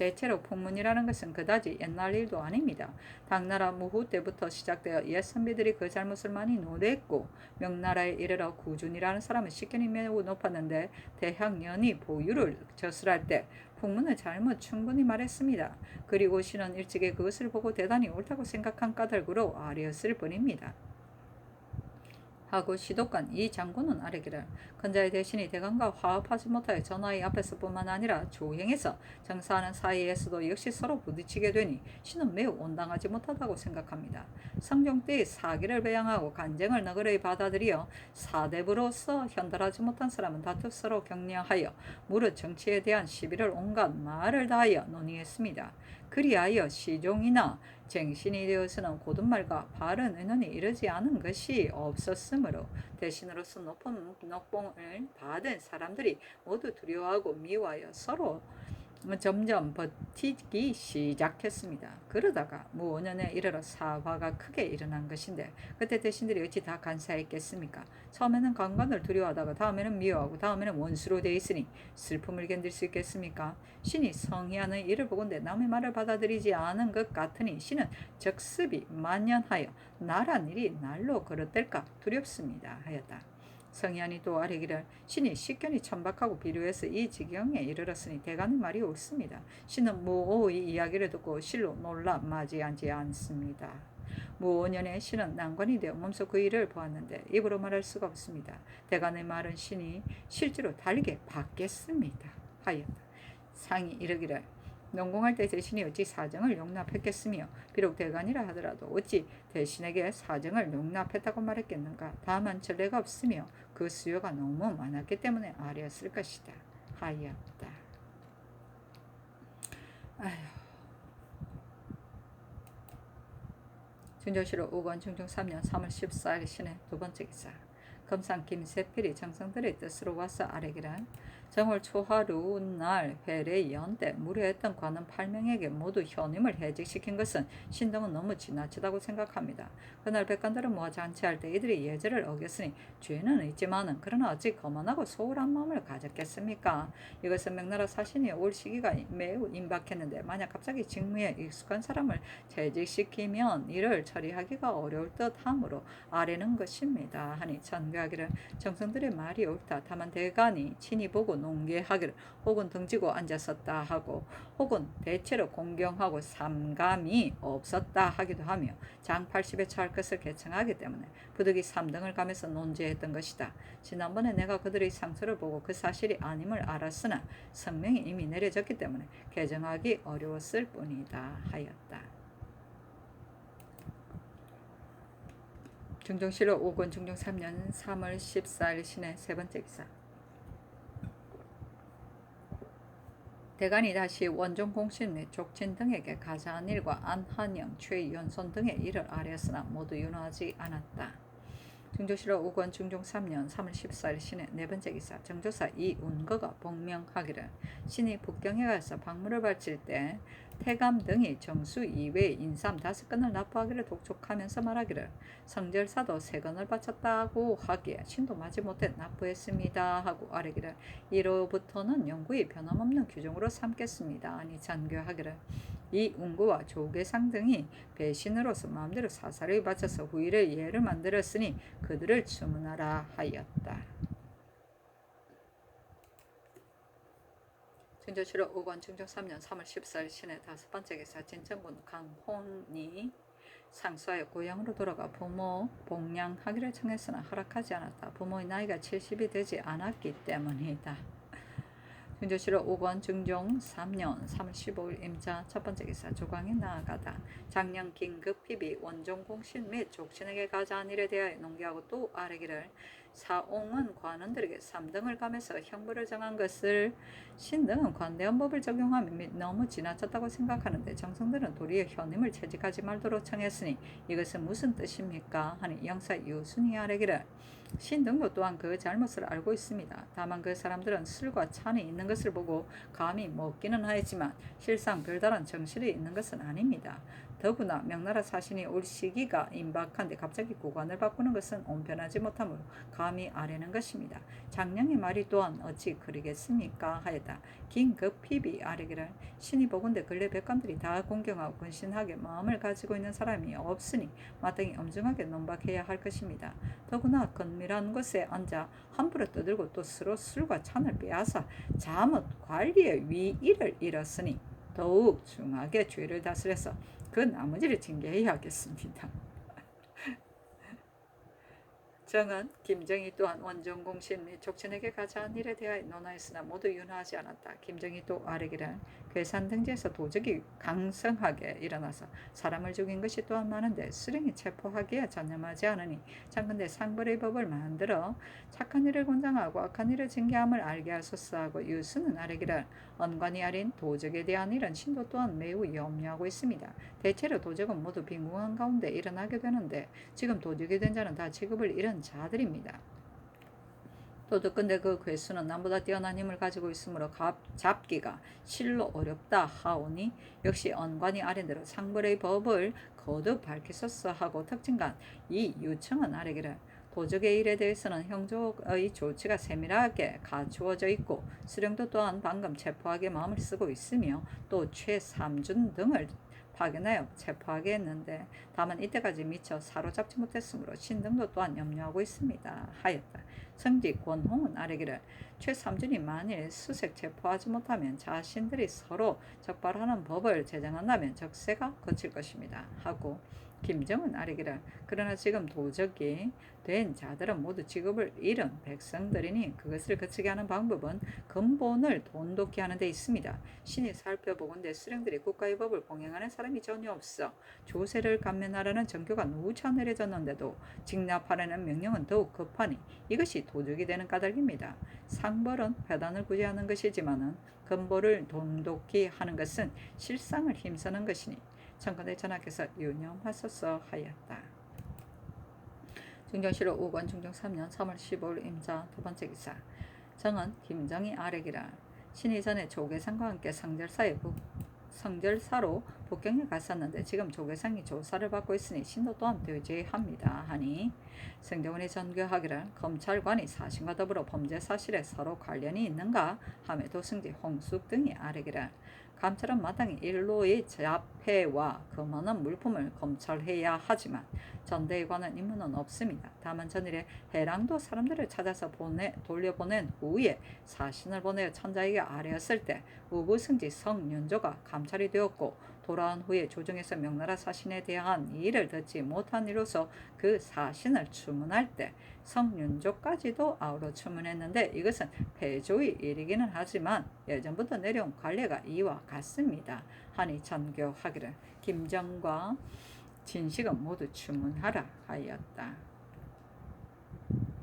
대체로 풍문이라는 것은 그다지 옛날 일도 아닙니다. 당나라 무후 때부터 시작되어 옛 선비들이 그 잘못을 많이 노랬고 명나라에 이르러 구준이라는 사람은 식견이 매우 높았는데 대학년이 보유를 저술할 때 풍문을 잘못 충분히 말했습니다. 그리고 신은 일찍이 그것을 보고 대단히 옳다고 생각한 까닭으로 아뢰었을 뿐입니다. 하고 시독관 이 장군은 아뢰기를 근자의 대신이 대간과 화합하지 못하여 전하의 앞에서뿐만 아니라 조행에서 정사하는 사이에서도 역시 서로 부딪히게 되니 신은 매우 온당하지 못하다고 생각합니다. 성종 때의 사기를 배양하고 간쟁을 너그러이 받아들여 사대부로서 현달하지 못한 사람은 다투 서로 격려하여 무릇 정치에 대한 시비를 온갖 말을 다하여 논의했습니다. 그리하여 시종이나 쟁신이 되어서는 고든 말과 바른 의논이 이르지 않은 것이 없었으므로 대신으로서 높은 녹봉을 받은 사람들이 모두 두려워하고 미워하여 서로 점점 버티기 시작했습니다. 그러다가 무 5년에 이르러 사화가 크게 일어난 것인데 그때 대신들이 어찌 다 간사했겠습니까? 처음에는 강관을 두려워하다가 다음에는 미워하고 다음에는 원수로 돼 있으니 슬픔을 견딜 수 있겠습니까? 신이 성희안의 일을 보건대 남의 말을 받아들이지 않은 것 같으니 신은 적습이 만연하여 나란 일이 날로 그릇될까 두렵습니다 하였다. 성희안이 또 아뢰기를 신이 식견이 천박하고 비루해서 이 지경에 이르렀으니 대간의 말이 옳습니다. 신은 무오의 이야기를 듣고 실로 놀라 맞이하지 않습니다. 무오년에 신은 난관이 되어 몸소 그 일을 보았는데 입으로 말할 수가 없습니다. 대간의 말은 신이 실제로 달게 받겠습니다 하였다. 상이 이르기를 농공할 때 대신이 어찌 사정을 용납했겠으며 비록 대간이라 하더라도 어찌 대신에게 사정을 용납했다고 말했겠는가. 다만 전례가 없으며 그 수요가 너무 많았기 때문에 아뢰었을 것이다 하였다. 아휴. 중조실록 5권 중종 3년 3월 14일 신의 두 번째 기사. 검상 김세필이 정성들의 뜻으로 와서 아뢰기를 정월 초하루 날 회례 연때 무료했던 관원 8명에게 모두 현임을 해직시킨 것은 신등은 너무 지나치다고 생각합니다. 그날 백관들은 모아 잔치할 때 이들이 예절을 어겼으니 죄는 있지만은 그러나 어찌 거만하고 소홀한 마음을 가졌겠습니까? 이것은 명나라 사신이 올 시기가 매우 임박했는데 만약 갑자기 직무에 익숙한 사람을 재직시키면 이를 처리하기가 어려울 듯하므로 아뢰는 것입니다. 하니 전교하기를 정성들의 말이 옳다. 다만 대간이 친히 보고 농계하기를 혹은 등지고 앉았었다 하고 혹은 대체로 공경하고 삼감이 없었다 하기도 하며 장 80에 처할 것을 개청하기 때문에 부득이 3등을 가면서 논제했던 것이다. 지난번에 내가 그들의 상처를 보고 그 사실이 아님을 알았으나 성명이 이미 내려졌기 때문에 개정하기 어려웠을 뿐이다 하였다. 중종실록 5권 중종 3년 3월 14일 신의 세 번째 기사. 대간이 다시 원종 공신 및 족친 등에게 가자한 일과 안한영, 최연손 등의 일을 아뢰었으나 모두 윤허하지 않았다. 중조실록 5권 중종 3년 3월 14일 신의 네 번째 기사. 정조사 이운거가 복명하기를 신이 북경에 가서 박물을 바칠 때 태감 등이 정수 이외의 인삼 5건을 납부하기를 독촉하면서 말하기를 성절사도 3건을 바쳤다고 하기에 신도 마지 못해 납부했습니다 하고 아뢰기를 이로부터는 영구히 변함없는 규정으로 삼겠습니다. 아니 잔교하기를 이 운구와 조계상 등이 배신으로서 마음대로 사사를 바쳐서 후일의 예를 만들었으니 그들을 주문하라 하였다. 중조실록 5권 중종 3년 3월 14일 신의 다섯 번째 기사. 진천군 강혼이 상수하여 고향으로 돌아가 부모 복양하기를 청했으나 허락하지 않았다. 부모의 나이가 70이 되지 않았기 때문이다. 중조실록 5권 중종 3년 3월 15일 임자 첫 번째 기사. 조광에 나아가다 작년 긴급 피비 원종 공신 및 족신에게 가자한 일에 대하여 농기하고 또 아뢰기를 사옹은 관원들에게 3등을 가면서 형벌을 정한 것을 신등은 관대헌법을 적용하며 및 너무 지나쳤다고 생각하는데 정성들은 도리어 현임을 채직하지 말도록 청했으니 이것은 무슨 뜻입니까? 하니 영사 유순이 아뢰기를 신등도 또한 그 잘못을 알고 있습니다. 다만 그 사람들은 술과 찬이 있는 것을 보고 감히 먹기는 하였지만 실상 별다른 정실이 있는 것은 아닙니다. 더구나 명나라 사신이 올 시기가 임박한데 갑자기 구관을 바꾸는 것은 온편하지 못하므로 감히 아뢰는 것입니다. 장량의 말이 또한 어찌 그리겠습니까? 하였다. 긴급피비 아뢰기를 신이 보건대 근래 백관들이 다 공경하고 근신하게 마음을 가지고 있는 사람이 없으니 마땅히 엄중하게 논박해야 할 것입니다. 더구나 건밀한 곳에 앉아 함부로 떠들고 또 서로 술과 찬을 빼앗아 자못 관리의 위의를 잃었으니 더욱 중하게 죄를 다스려서 그 나머지를 징계해야 하겠습니다. 정은 김정희 또한 원종 공신 및 족친에게 가자한 일에 대하여 논하였으나 모두 윤허하지 않았다. 김정희 또 아뢰기를 괴산 등지에서 도적이 강성하게 일어나서 사람을 죽인 것이 또한 많은데 수령이 체포하기에 전념하지 않으니 장근대 상벌의 법을 만들어 착한 일을 권장하고 악한 일을 징계함을 알게 하소서 하고 유수는 아뢰기를 언관이 아린 도적에 대한 일은 신도 또한 매우 염려하고 있습니다. 대체로 도적은 모두 빈궁한 가운데 일어나게 되는데 지금 도적이 된 자는 다 직업을 잃은 자들입니다. 또 듣건대 그 괴수는 남보다 뛰어난 힘을 가지고 있으므로 잡기가 실로 어렵다 하오니 역시 언관이 아린 대로 상벌의 법을 거듭 밝히소서 하고 특징간 이 유청은 아뢰기를 도적의 일에 대해서는 형족의 조치가 세밀하게 갖추어져 있고 수령도 또한 방금 체포하게 마음을 쓰고 있으며 또 최삼준 등을 확인하여 체포하게 했는데 다만 이때까지 미처 사로잡지 못했으므로 신등도 또한 염려하고 있습니다. 하였다. 성지 권홍은 아뢰기를 최3준이 만일 수색 체포하지 못하면 자신들이 서로 적발하는 법을 제정한다면 적세가 거칠 것입니다. 하고 김정은 아뢰기를 그러나 지금 도적이 된 자들은 모두 직업을 잃은 백성들이니 그것을 거치게 하는 방법은 근본을 돈독히 하는 데 있습니다. 신이 살펴보건대 수령들이 국가의 법을 공행하는 사람이 전혀 없어 조세를 감면하라는 정교가 누차 내려졌는데도 직납하라는 명령은 더욱 급하니 이것이 도적이 되는 까닭입니다. 상벌은 회단을 구제하는 것이지만은 근본을 돈독히 하는 것은 실상을 힘쓰는 것이니 청컨대 전하께서 유념하소서 하였다. 중정실록 5권 중정 3년 3월 15일 임자 두 번째 기사. 정은 김정희 아뢰기라 신이 전에 조계상과 함께 성절사로 북경에 갔었는데 지금 조계상이 조사를 받고 있으니 신도 또한 되제합니다 하니 성정원이 전교하기를 검찰관이 사신과 더불어 범죄 사실에 서로 관련이 있는가 하며 도승지 홍숙 등이 아뢰기를 감찰은 마땅히 일로의 자폐와 그 많은 물품을 검찰해야 하지만 전대에 관한 임무는 없습니다. 다만 전일에 해랑도 사람들을 찾아서 돌려보낸 후에 사신을 보내어 천자에게 아뢰었을 때 우구승지 성윤조가 감찰이 되었고 돌아온 후에 조정에서 명나라 사신에 대한 일을 듣지 못한 이로서 그 사신을 추문할 때 성윤조까지도 아우러 추문했는데 이것은 폐조의 일이기는 하지만 예전부터 내려온 관례가 이와 같습니다. 하니 전교하기를 김정과 진식은 모두 추문하라 하였다.